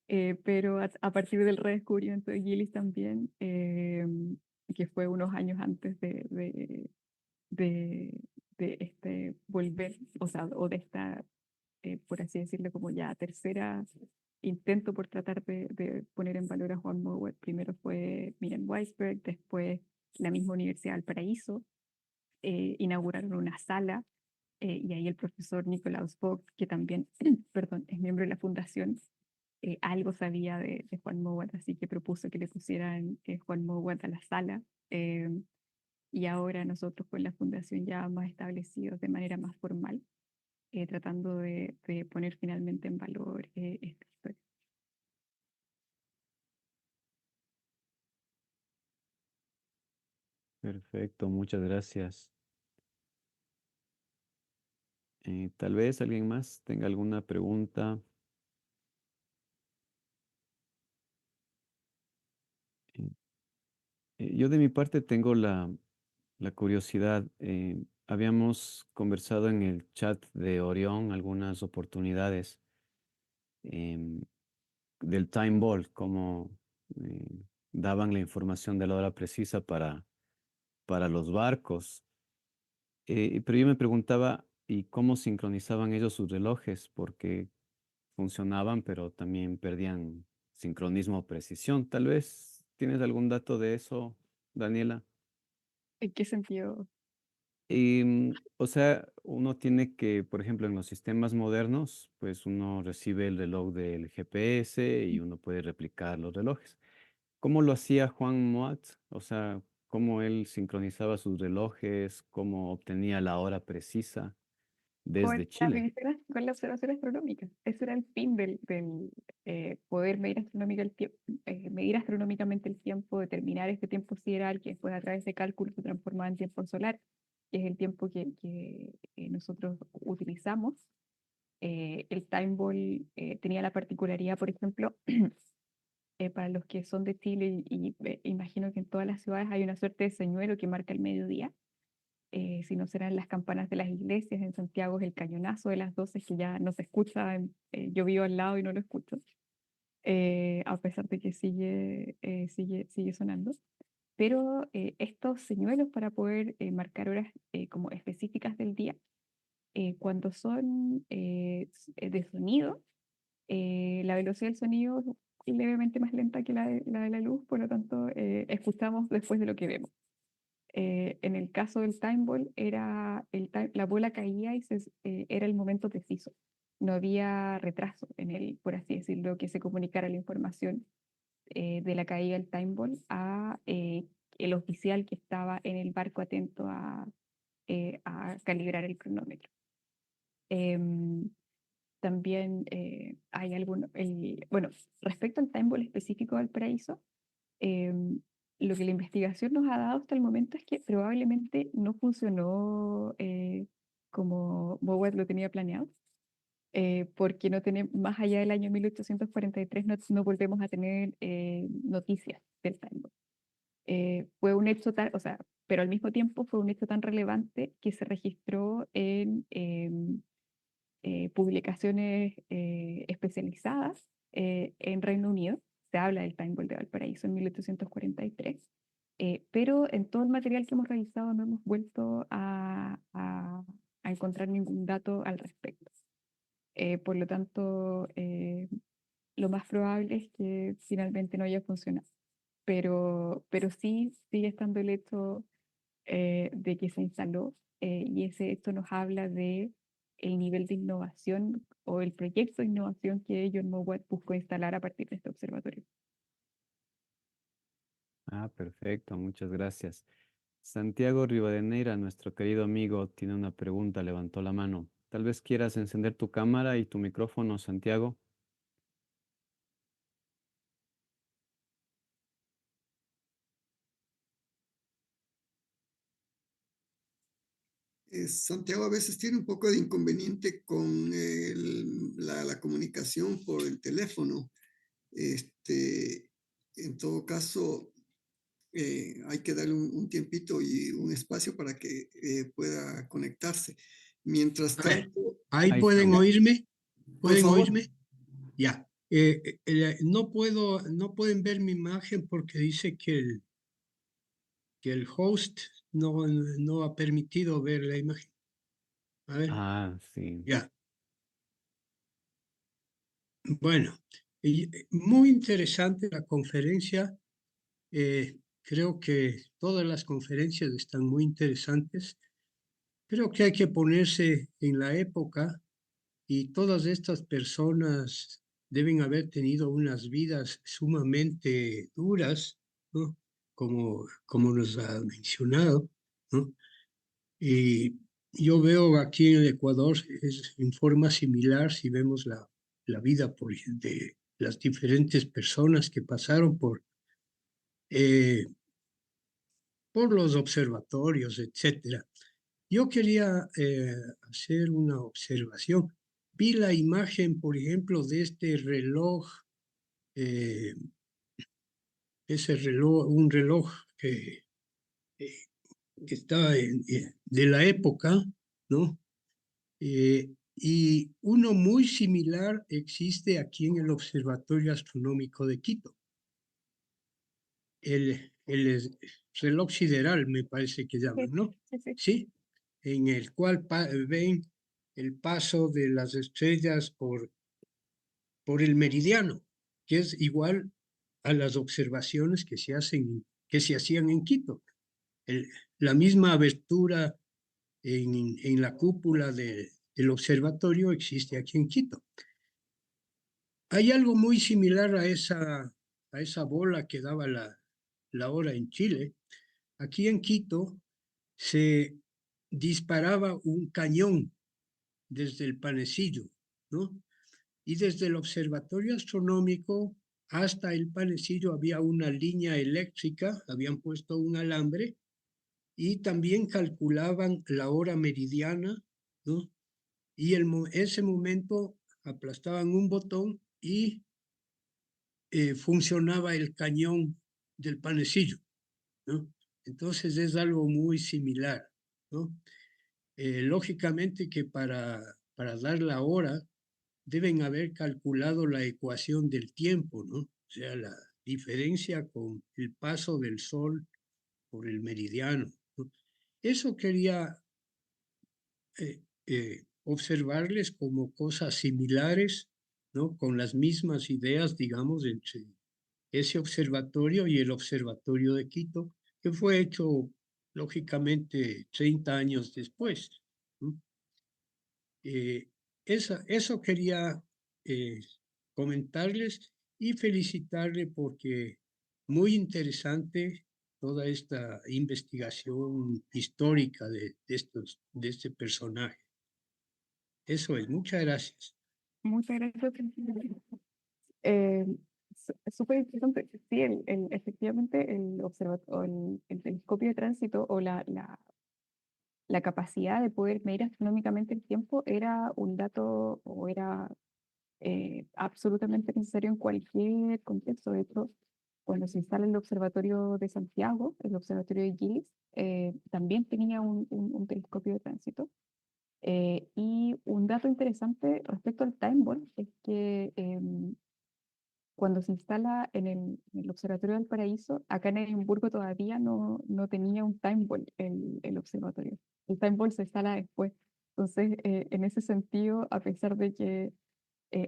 Pero a partir del redescubrimiento de Gillis también, que fue unos años antes de, de este volver, o sea, o de esta, por así decirlo, como ya tercera intento por tratar de poner en valor a Juan Mowat. Primero fue Miriam Weisberg, después la misma Universidad del Paraíso, inauguraron una sala, y ahí el profesor Nicolaus Vogt, que también, perdón, es miembro de la fundación, algo sabía de Juan Mowat, así que propuso que le pusieran Juan Mowat a la sala. Y ahora nosotros con la fundación ya más establecidos de manera más formal, tratando de poner finalmente en valor esta historia.
Perfecto, muchas gracias. Tal vez alguien más tenga alguna pregunta. Eh, yo de mi parte tengo la curiosidad. Habíamos conversado en el chat de Orión algunas oportunidades em, del time ball, cómo eh, daban la información de la hora precisa para los barcos. Pero yo me preguntaba, ¿y cómo sincronizaban ellos sus relojes? Porque funcionaban, pero también perdían sincronismo o precisión. Tal vez tienes algún dato de eso, Daniela.
¿En qué sentido?
O sea, uno tiene que, por ejemplo, en los sistemas modernos, pues uno recibe el reloj del GPS y uno puede replicar los relojes. ¿Cómo lo hacía Juan Moat? O sea, cómo él sincronizaba sus relojes, cómo obtenía la hora precisa
Con
desde
la
Chile.
medición, con la observación astronómica. Ese era el fin poder medir astronómicamente el tiempo, determinar este tiempo sideral, que después a través de cálculos se transformaba en tiempo solar, que es el tiempo que nosotros utilizamos. El time ball tenía la particularidad, por ejemplo, para los que son de Chile imagino que en todas las ciudades hay una suerte de señuelo que marca el mediodía. Si no serán las campanas de las iglesias, en Santiago es el cañonazo de las 12 que ya no se escucha, yo vivo al lado y no lo escucho, a pesar de que sigue sonando. Pero estos señuelos para poder marcar horas como específicas del día, cuando son de sonido, la velocidad del sonido es levemente más lenta que la de la luz, por lo tanto escuchamos después de lo que vemos. En el caso del time ball, la bola caía y era el momento preciso. No había retraso en el, por así decirlo, que se comunicara la información de la caída del time ball a el oficial que estaba en el barco atento a calibrar el cronómetro. Em, También hay bueno, respecto al time ball específico del paraíso, em, lo que la investigación nos ha dado hasta el momento es que probablemente no funcionó como Mowat lo tenía planeado, porque no tenemos, más allá del año 1843 no volvemos a tener noticias del tango. Fue un hecho tan, o sea, pero al mismo tiempo fue un hecho tan relevante que se registró en publicaciones especializadas en Reino Unido. Se habla del Time Ball de Valparaíso en 1843, pero en todo el material que hemos revisado no hemos vuelto a encontrar ningún dato al respecto. Por lo tanto, lo más probable es que finalmente no haya funcionado, pero sí sigue estando el hecho de que se instaló y ese hecho nos habla de el nivel de innovación o el proyecto de innovación que John Mowat buscó instalar a partir de este observatorio.
Ah, perfecto, muchas gracias. Santiago Rivadeneira, nuestro querido amigo, tiene una pregunta, levantó la mano. Tal vez quieras encender tu cámara y tu micrófono, Santiago.
Santiago a veces tiene un poco de inconveniente con la comunicación por el teléfono. Este, en todo caso, hay que darle un tiempito y un espacio para que pueda conectarse. Mientras
A ver,
tanto,
ahí
Ahí
pueden
estamos.
oírme,
por
pueden
favor,
oírme, ya. No pueden ver mi imagen porque dice que el host no ha permitido ver la imagen. A ver,
Ah, sí.
ya. Bueno, muy interesante la conferencia. Creo que todas las conferencias están muy interesantes. Creo que hay que ponerse en la época y todas estas personas deben haber tenido unas vidas sumamente duras, ¿no? Como nos ha mencionado, ¿no? Y yo veo aquí en el Ecuador es en forma similar si vemos la vida de las diferentes personas que pasaron eh, por los observatorios, etcétera. Yo quería hacer una observación. Vi la imagen, por ejemplo, de este reloj, eh, un reloj eh, que está de la época, ¿no? Y uno muy similar existe aquí en el Observatorio Astronómico de Quito. El reloj sideral, me parece que llaman,
Sí,
¿no?
sí, sí.
Sí, en el cual ven el paso de las estrellas por el meridiano, que es igual a las observaciones que se hacían en Quito. La misma abertura en la cúpula del observatorio existe aquí en Quito. Hay algo muy similar a esa bola que daba la hora en Chile. Aquí en Quito se disparaba un cañón desde el Panecillo, ¿no? Y desde el observatorio astronómico hasta el Panecillo había una línea eléctrica, habían puesto un alambre y también calculaban la hora meridiana, ¿no? Y ese momento aplastaban un botón y funcionaba el cañón del Panecillo, ¿no? Entonces es algo muy similar, ¿no? Lógicamente que para dar la hora deben haber calculado la ecuación del tiempo, ¿no? O sea, la diferencia con el paso del Sol por el meridiano, ¿no? Eso quería observarles como cosas similares, ¿no? Con las mismas ideas, digamos, entre ese observatorio y el observatorio de Quito, que fue hecho lógicamente 30 años después, ¿no? Eso quería eh, comentarles y felicitarle porque muy interesante toda esta investigación histórica de este personaje. Eso es, muchas gracias.
Muchas gracias. Eh, Súper interesante. Sí, efectivamente el telescopio de tránsito o la capacidad de poder medir astronómicamente el tiempo era un dato o era absolutamente necesario en cualquier contexto. De hecho, cuando se instala el observatorio de Santiago, el observatorio de Gilis, también tenía un telescopio de tránsito. Y un dato interesante respecto al time ball es que cuando se instala en el Observatorio del Paraíso, acá en Edimburgo todavía no tenía un time ball el observatorio. El time ball se instala después. Entonces, en ese sentido, a pesar de que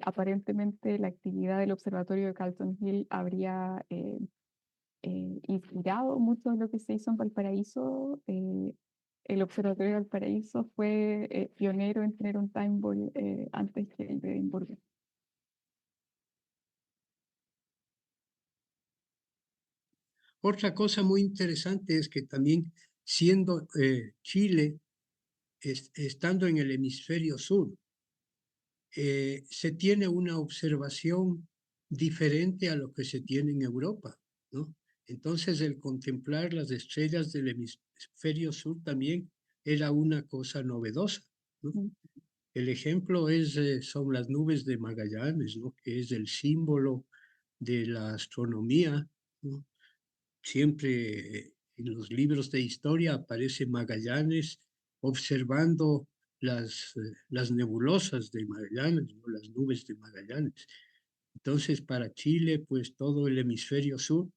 aparentemente la actividad del observatorio de Calton Hill habría inspirado mucho de lo que se hizo en Valparaíso, el observatorio de Valparaíso fue pionero en tener un time ball antes que el de Edimburgo.
Otra cosa muy interesante es que también siendo Chile, estando en el hemisferio sur, se tiene una observación diferente a lo que se tiene en Europa, ¿no? Entonces el contemplar las estrellas del hemisferio sur también era una cosa novedosa, ¿no?
Mm.
El ejemplo son las nubes de Magallanes, ¿no? Que es el símbolo de la astronomía, ¿no? Siempre en los libros de historia aparece Magallanes observando las nebulosas de Magallanes, ¿no? Las nubes de Magallanes. Entonces, para Chile, pues todo el hemisferio sur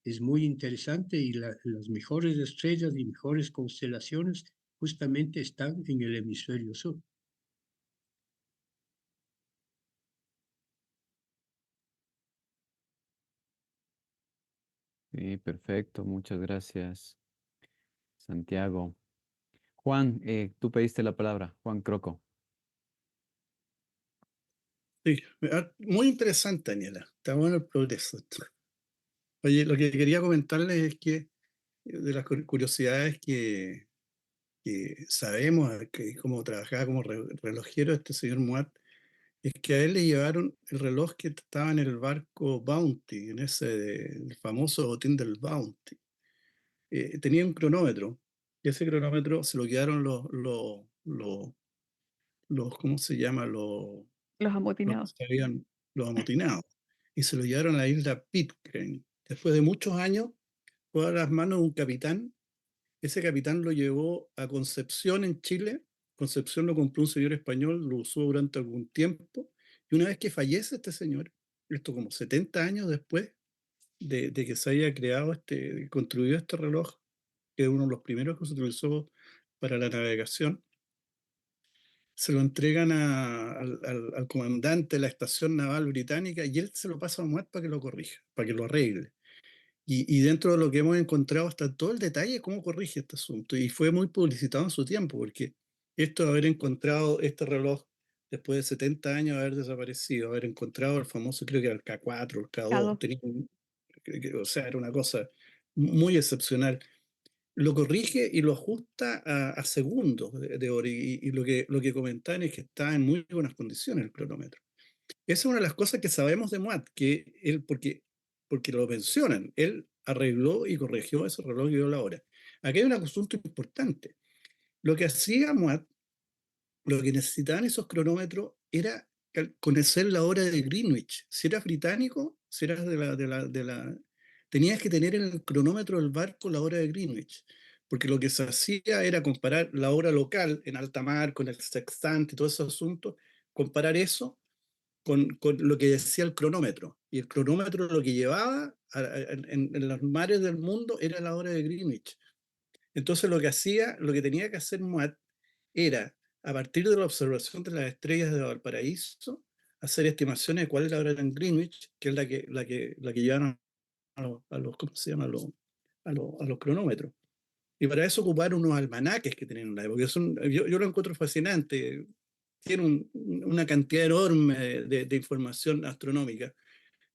es muy interesante y las mejores estrellas y mejores constelaciones justamente están en el hemisferio sur.
Sí, perfecto. Muchas gracias, Santiago. Juan, tú pediste la palabra. Juan Croco.
Sí, muy interesante, Daniela. Está bueno el progreso. Oye, lo que quería comentarles es que de las curiosidades que sabemos cómo trabajaba como relojero este señor Muat, es que a él le llevaron el reloj que estaba en el barco Bounty, en el famoso botín del Bounty. Tenía un cronómetro, y ese cronómetro se lo quedaron ¿cómo se llama?
Los
Los,
amotinados.
que habían, los amotinados, y se lo llevaron a la isla Pitcairn. Después de muchos años, fue a las manos de un capitán. Ese capitán lo llevó a Concepción, en Chile. Concepción lo compró un señor español, lo usó durante algún tiempo, y una vez que fallece este señor, esto como 70 años después de que se haya creado construido este reloj, que es uno de los primeros que se utilizó para la navegación, se lo entregan al comandante de la estación naval británica y él se lo pasa a Muat para que lo corrija, para que lo arregle. Y dentro de lo que hemos encontrado está todo el detalle de cómo corrige este asunto. Y fue muy publicitado en su tiempo, porque esto de haber encontrado este reloj después de 70 años de haber desaparecido, haber encontrado el famoso, creo que era el K4, el K2,
K2.
o sea, era una cosa muy excepcional. Lo corrige y lo ajusta a segundos de hora. Y lo que comentaban es que está en muy buenas condiciones el cronómetro. Esa es una de las cosas que sabemos de Muat, que él, porque lo mencionan, él arregló y corrigió ese reloj y dio la hora. Aquí hay un asunto importante. Lo que hacía Muat, lo que necesitaban esos cronómetros era conocer la hora de Greenwich. Si eras británico, si eras tenías que tener en el cronómetro del barco la hora de Greenwich. Porque lo que se hacía era comparar la hora local en alta mar con el sextante y todo ese asunto, comparar eso con lo que decía el cronómetro. Y el cronómetro lo que llevaba en los mares del mundo era la hora de Greenwich. Entonces lo que tenía que hacer Muat era, a partir de la observación de las estrellas de Valparaíso, hacer estimaciones de cuál es la hora en Greenwich, que es la que llevan a los ¿cómo se llama? A los cronómetros. Y para eso ocupar unos almanaques que tenían en la época. Yo lo encuentro fascinante. Tiene una cantidad enorme de información astronómica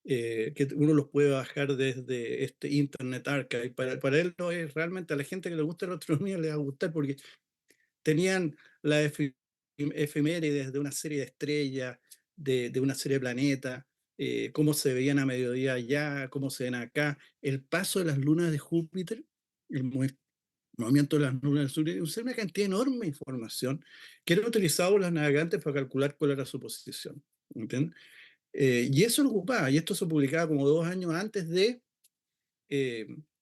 que uno los puede bajar desde este Internet Archive. Para él no es realmente, a la gente que le gusta la astronomía le va a gustar porque tenían la efemérides de una serie de estrellas, de una serie de planetas, cómo se veían a mediodía allá, cómo se ven acá, el paso de las lunas de Júpiter, el movimiento de las lunas del sur, es una cantidad enorme de información que era utilizado por los navegantes para calcular cuál era su posición. ¿Entienden? Y eso lo ocupaba, y esto se publicaba como 2 años antes de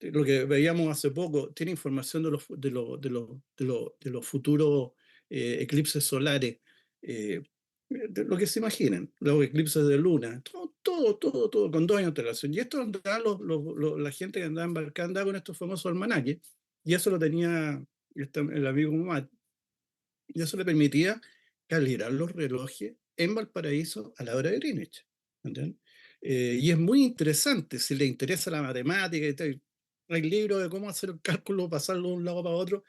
lo que veíamos hace poco. Tiene información de los futuros eclipses solares, de lo que se imaginen, los eclipses de luna, todo, con 2 años de antelación. Y esto andaba la gente que andaba embarcada andaba con estos famosos almanaques, y eso lo tenía el amigo Matt, y eso le permitía calibrar los relojes en Valparaíso a la hora de Greenwich. ¿Entiendes? Y es muy interesante, si le interesa la matemática, hay libros de cómo hacer el cálculo, pasarlo de un lado para otro,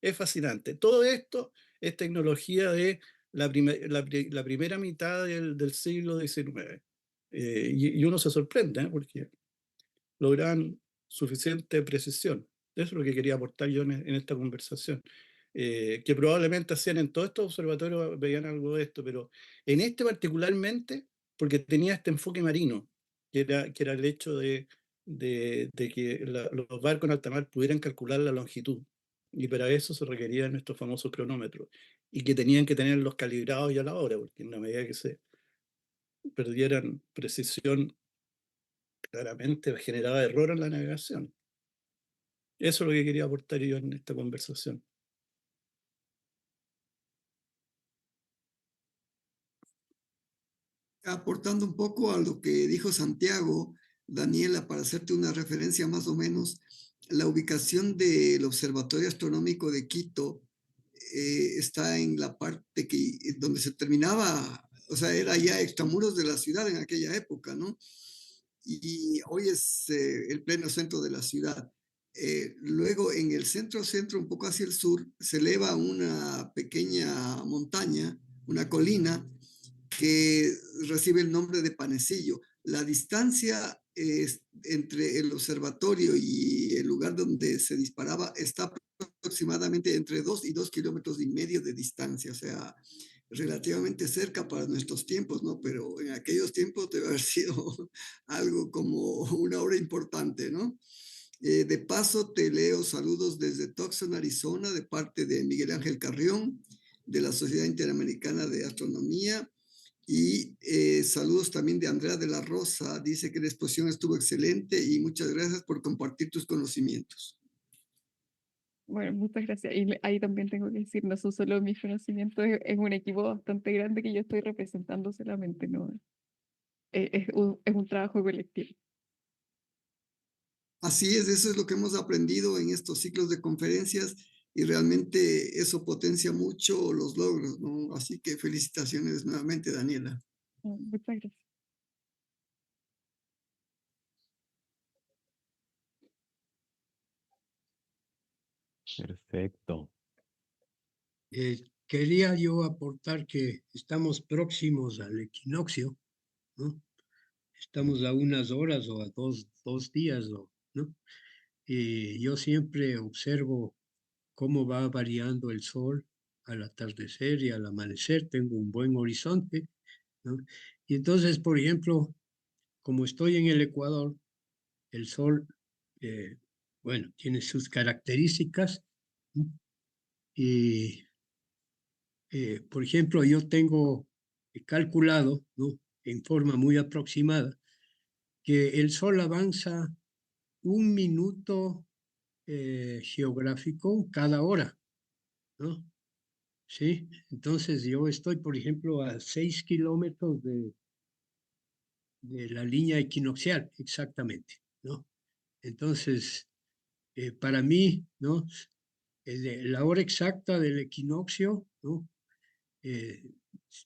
es fascinante. Todo esto es tecnología de la primera mitad del siglo XIX. Y uno se sorprende, porque lograban suficiente precisión. Eso es lo que quería aportar yo en esta conversación. Que probablemente hacían en todos estos observatorios, veían algo de esto, pero en este particularmente, porque tenía este enfoque marino, que era el hecho de que los barcos en alta mar pudieran calcular la longitud. Y para eso se requerían estos famosos cronómetros. Y que tenían que tenerlos calibrados ya a la hora, porque en la medida que se perdieran precisión, claramente generaba error en la navegación. Eso es lo que quería aportar yo en esta conversación.
Aportando un poco a lo que dijo Santiago, Daniela, para hacerte una referencia más o menos, la ubicación del Observatorio Astronómico de Quito está en la parte donde se terminaba, o sea, era ya extramuros de la ciudad en aquella época, ¿no? Y hoy es el pleno centro de la ciudad. Luego, en el centro, un poco hacia el sur, se eleva una pequeña montaña, una colina, que recibe el nombre de Panecillo. La distancia entre el observatorio y el lugar donde se disparaba está aproximadamente entre 2 y 2,5 kilómetros de distancia, o sea, relativamente cerca para nuestros tiempos, ¿no? Pero en aquellos tiempos debe haber sido algo como una hora importante, ¿no? De paso, te leo saludos desde Tucson, Arizona, de parte de Miguel Ángel Carrión, de la Sociedad Interamericana de Astronomía. Y saludos también de Andrea de la Rosa. Dice que la exposición estuvo excelente y muchas gracias por compartir tus conocimientos.
Bueno, muchas gracias. Y ahí también tengo que decir, no son solo mis conocimientos, es un equipo bastante grande que yo estoy representando solamente, ¿no? Es un trabajo colectivo.
Así es, eso es lo que hemos aprendido en estos ciclos de conferencias y realmente eso potencia mucho los logros, ¿no? Así que felicitaciones nuevamente, Daniela.
Muchas gracias.
Perfecto.
Quería yo aportar que estamos próximos al equinoccio, ¿no? Estamos a unas horas o a dos días, ¿no? Y yo siempre observo cómo va variando el sol al atardecer y al amanecer. Tengo un buen horizonte, ¿no? Y entonces, por ejemplo, como estoy en el Ecuador, el sol, bueno, tiene sus características, ¿no? Y, por ejemplo, yo tengo calculado, ¿no? En forma muy aproximada, que el sol avanza 1 minuto geográfico cada hora, ¿no? Sí, entonces yo estoy, por ejemplo, a 6 kilómetros de la línea equinoccial, exactamente, ¿no? Entonces, para mí, ¿no? La hora exacta del equinoccio, ¿no?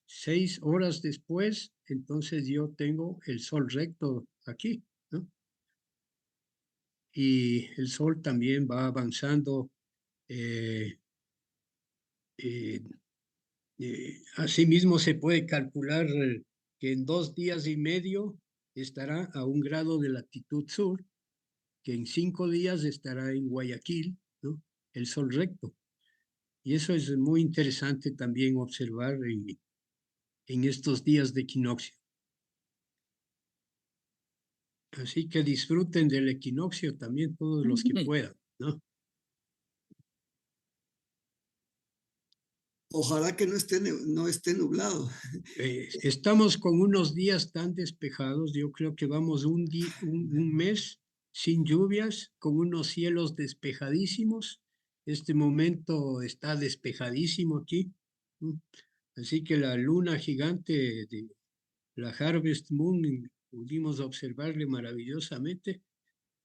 6 horas después, entonces yo tengo el sol recto aquí, ¿no? Y el sol también va avanzando. eh, eh, Asimismo, se puede calcular que en 2 días y medio estará a 1 grado de latitud sur, que en 5 días estará en Guayaquil, ¿no? El sol recto. Y eso es muy interesante también observar en estos días de equinoccio. Así que disfruten del equinoccio también todos los que puedan, ¿no?
Ojalá que no esté nublado.
Estamos con unos días tan despejados, yo creo que vamos un mes sin lluvias, con unos cielos despejadísimos. Este momento está despejadísimo aquí, ¿no? Así que la luna gigante de la Harvest Moon pudimos observarle maravillosamente,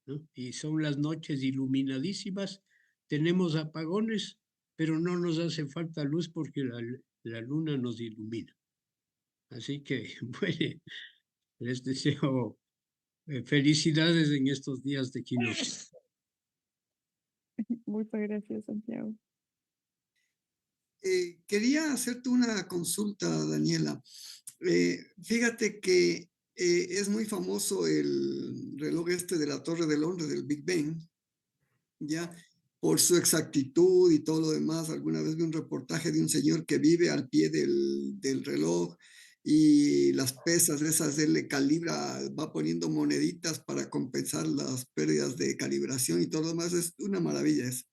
¿no? Y son las noches iluminadísimas. Tenemos apagones, pero no nos hace falta luz porque la luna nos ilumina. Así que, bueno, les deseo felicidades en estos días de equinoccio.
Muchas gracias, Santiago.
Quería hacerte una consulta, Daniela. Fíjate que es muy famoso el reloj este de la Torre de Londres, del Big Ben, ¿ya? Por su exactitud y todo lo demás. Alguna vez vi un reportaje de un señor que vive al pie del reloj y las pesas esas él le calibra, va poniendo moneditas para compensar las pérdidas de calibración y todo lo demás. Es una maravilla eso.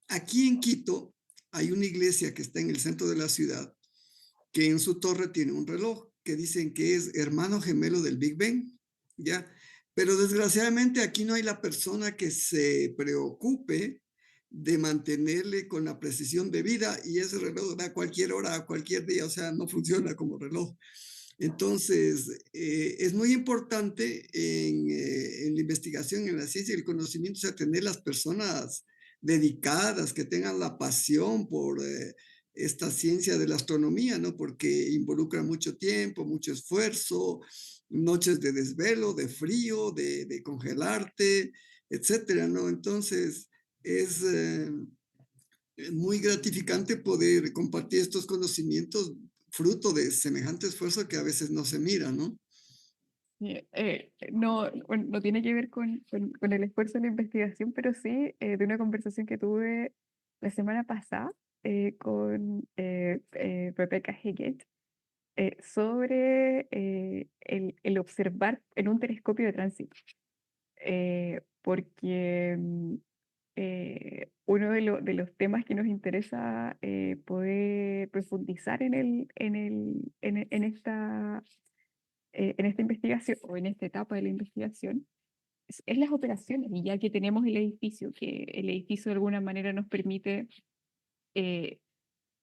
Aquí en Quito hay una iglesia que está en el centro de la ciudad que en su torre tiene un reloj que dicen que es hermano gemelo del Big Ben, ¿ya? Pero desgraciadamente aquí no hay la persona que se preocupe de mantenerle con la precisión de vida y ese reloj da a cualquier hora, a cualquier día, o sea, no funciona como reloj. Entonces, es muy importante en la investigación, en la ciencia y el conocimiento, o sea, tener las personas dedicadas, que tengan la pasión por esta ciencia de la astronomía, ¿no? Porque involucra mucho tiempo, mucho esfuerzo, noches de desvelo, de frío, de congelarte, etcétera, ¿no? Entonces, es muy gratificante poder compartir estos conocimientos fruto de semejante esfuerzo que a veces no se mira, ¿no?
Sí, no, bueno, no tiene que ver con el esfuerzo de la investigación, pero sí de una conversación que tuve la semana pasada con Rebecca Higgett sobre el observar en un telescopio de tránsito. Porque uno de los temas que nos interesa poder profundizar en esta investigación o en esta etapa de la investigación es las operaciones. Y ya que tenemos el edificio, que el edificio de alguna manera nos permite eh,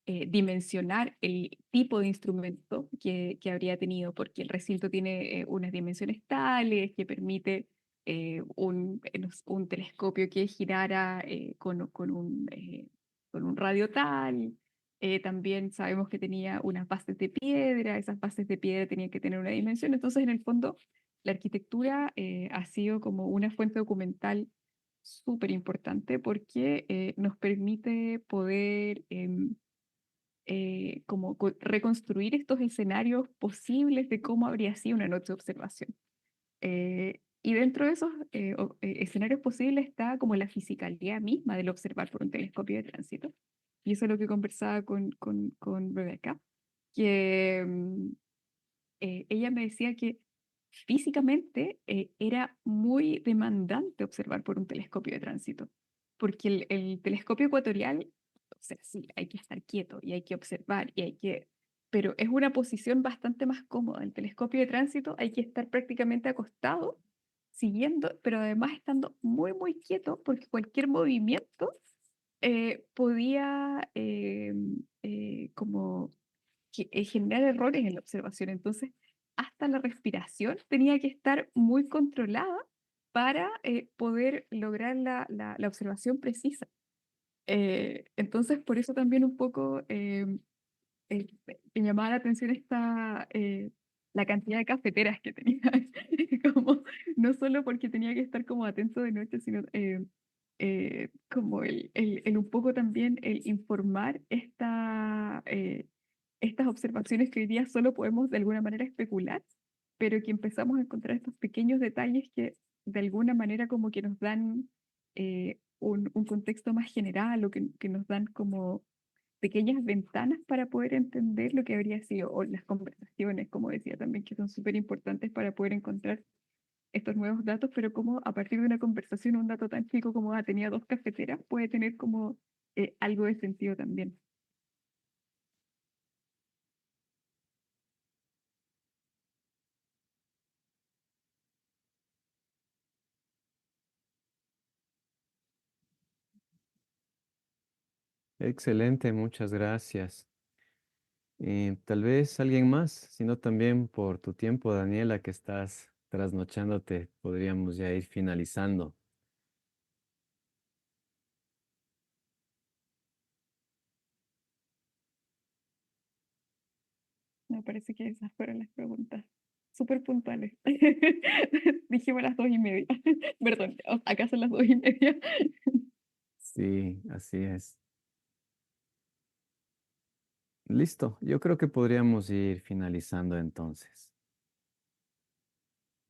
dimensionar el tipo de instrumento que habría tenido, porque el recinto tiene unas dimensiones tales que permite un telescopio que girara con un radio tal. También sabemos que tenía unas bases de piedra, esas bases de piedra tenían que tener una dimensión. Entonces, en el fondo, la arquitectura ha sido como una fuente documental súper importante porque nos permite poder reconstruir estos escenarios posibles de cómo habría sido una noche de observación. Y dentro de esos escenarios posibles está como la fisicalidad misma del observar por un telescopio de tránsito. Y eso es lo que conversaba con Rebecca, que ella me decía que físicamente era muy demandante observar por un telescopio de tránsito, porque el telescopio ecuatorial, o sea, sí, hay que estar quieto y hay que observar pero es una posición bastante más cómoda. El telescopio de tránsito hay que estar prácticamente acostado, siguiendo, pero además estando muy, muy quieto, porque cualquier movimiento podía como generar errores en la observación. Entonces, hasta la respiración tenía que estar muy controlada para poder lograr la observación precisa. Entonces, por eso también un poco me llamaba la atención la cantidad de cafeteras que tenía. Como, no solo porque tenía que estar como atento de noche, sino como el un poco también el informar estas observaciones que hoy día solo podemos de alguna manera especular, pero que empezamos a encontrar estos pequeños detalles que de alguna manera como que nos dan un contexto más general o que nos dan como pequeñas ventanas para poder entender lo que habría sido, o las conversaciones, como decía también, que son súper importantes para poder encontrar estos nuevos datos, pero como a partir de una conversación un dato tan chico como tenía dos cafeteras puede tener como algo de sentido también.
Excelente, muchas gracias. Tal vez alguien más, sino también por tu tiempo, Daniela, que estás trasnochándote, podríamos ya ir finalizando.
Me parece que esas fueron las preguntas. Súper puntuales. Dijimos las 2:30. Perdón, acá son las 2:30.
Sí, así es. Listo, yo creo que podríamos ir finalizando entonces.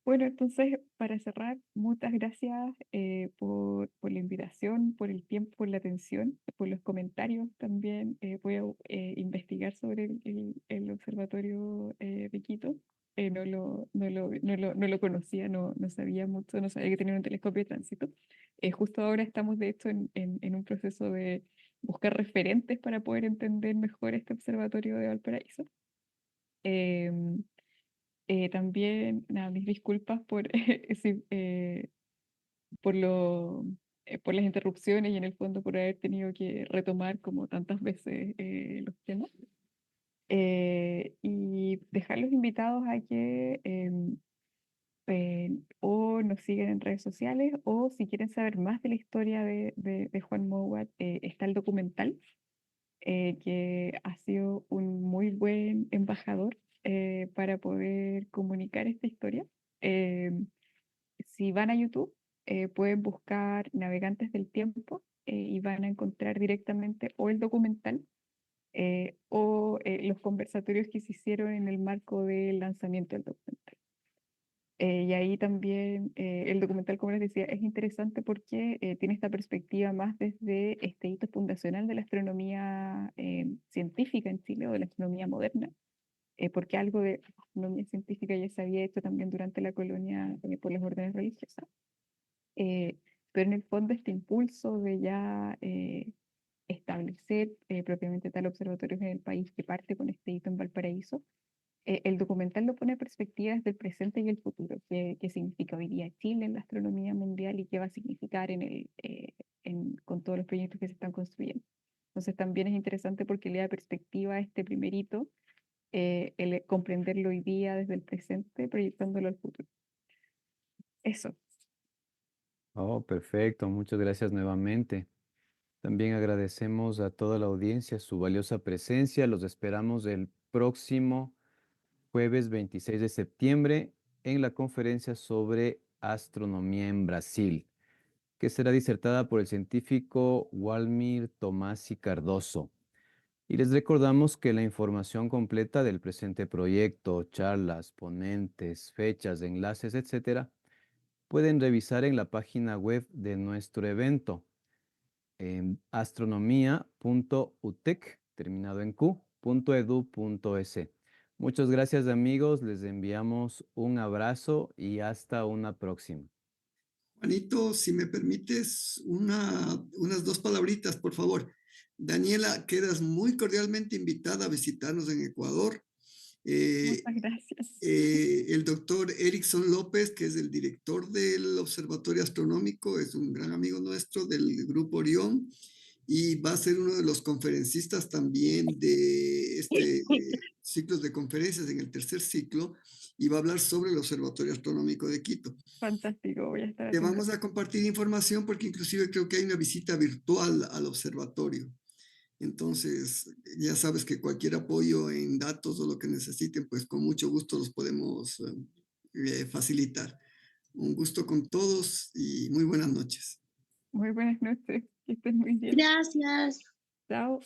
Bueno, entonces, para cerrar, muchas gracias por la invitación, por el tiempo, por la atención, por los comentarios también. Voy a investigar sobre el observatorio de Quito. No lo conocía, no sabía mucho, no sabía que tenía un telescopio de tránsito. Justo ahora estamos, de hecho, en un proceso de buscar referentes para poder entender mejor este observatorio de Valparaíso. Em, También, nada, mis disculpas por por las interrupciones y en el fondo por haber tenido que retomar como tantas veces los temas. Y dejarlos invitados a que o nos siguen en redes sociales o si quieren saber más de la historia de Juan Mouat, está el documental que ha sido un muy buen embajador para poder comunicar esta historia. Eh, si van a YouTube, pueden buscar Navegantes del Tiempo y van a encontrar directamente o el documental o los conversatorios que se hicieron en el marco del lanzamiento del documental. Y ahí también el documental, como les decía, es interesante porque tiene esta perspectiva más desde este hito fundacional de la astronomía científica en Chile o de la astronomía moderna, porque algo de astronomía científica ya se había hecho también durante la colonia por las órdenes religiosas. Eh, pero en el fondo este impulso de ya establecer propiamente tal observatorio en el país que parte con este hito en Valparaíso, el documental lo pone en perspectiva desde el presente y el futuro, qué significa hoy día Chile en la astronomía mundial y qué va a significar con todos los proyectos que se están construyendo. Entonces también es interesante porque le da perspectiva a este primer hito, el comprenderlo hoy día desde el presente, proyectándolo al futuro. Eso.
Oh, perfecto. Muchas gracias nuevamente. También agradecemos a toda la audiencia su valiosa presencia. Los esperamos el próximo jueves 26 de septiembre en la conferencia sobre astronomía en Brasil, que será disertada por el científico Walmir Tomasi Cardoso. Y les recordamos que la información completa del presente proyecto, charlas, ponentes, fechas, enlaces, etcétera, pueden revisar en la página web de nuestro evento en astronomía.utec, terminado en q.edu.es. Muchas gracias amigos, les enviamos un abrazo y hasta una próxima.
Juanito, si me permites unas dos palabritas, por favor. Daniela, quedas muy cordialmente invitada a visitarnos en Ecuador.
Muchas gracias.
El doctor Erickson López, que es el director del Observatorio Astronómico, es un gran amigo nuestro del Grupo Orión y va a ser uno de los conferencistas también de este ciclo de conferencias en el tercer ciclo y va a hablar sobre el Observatorio Astronómico de Quito.
Fantástico, voy a estar
Te
haciendo.
vamos a compartir información porque inclusive creo que hay una visita virtual al observatorio. Entonces, ya sabes que cualquier apoyo en datos o lo que necesiten, pues con mucho gusto los podemos facilitar. Un gusto con todos y muy buenas noches.
Muy buenas noches, que estén muy bien.
Gracias.
Chao.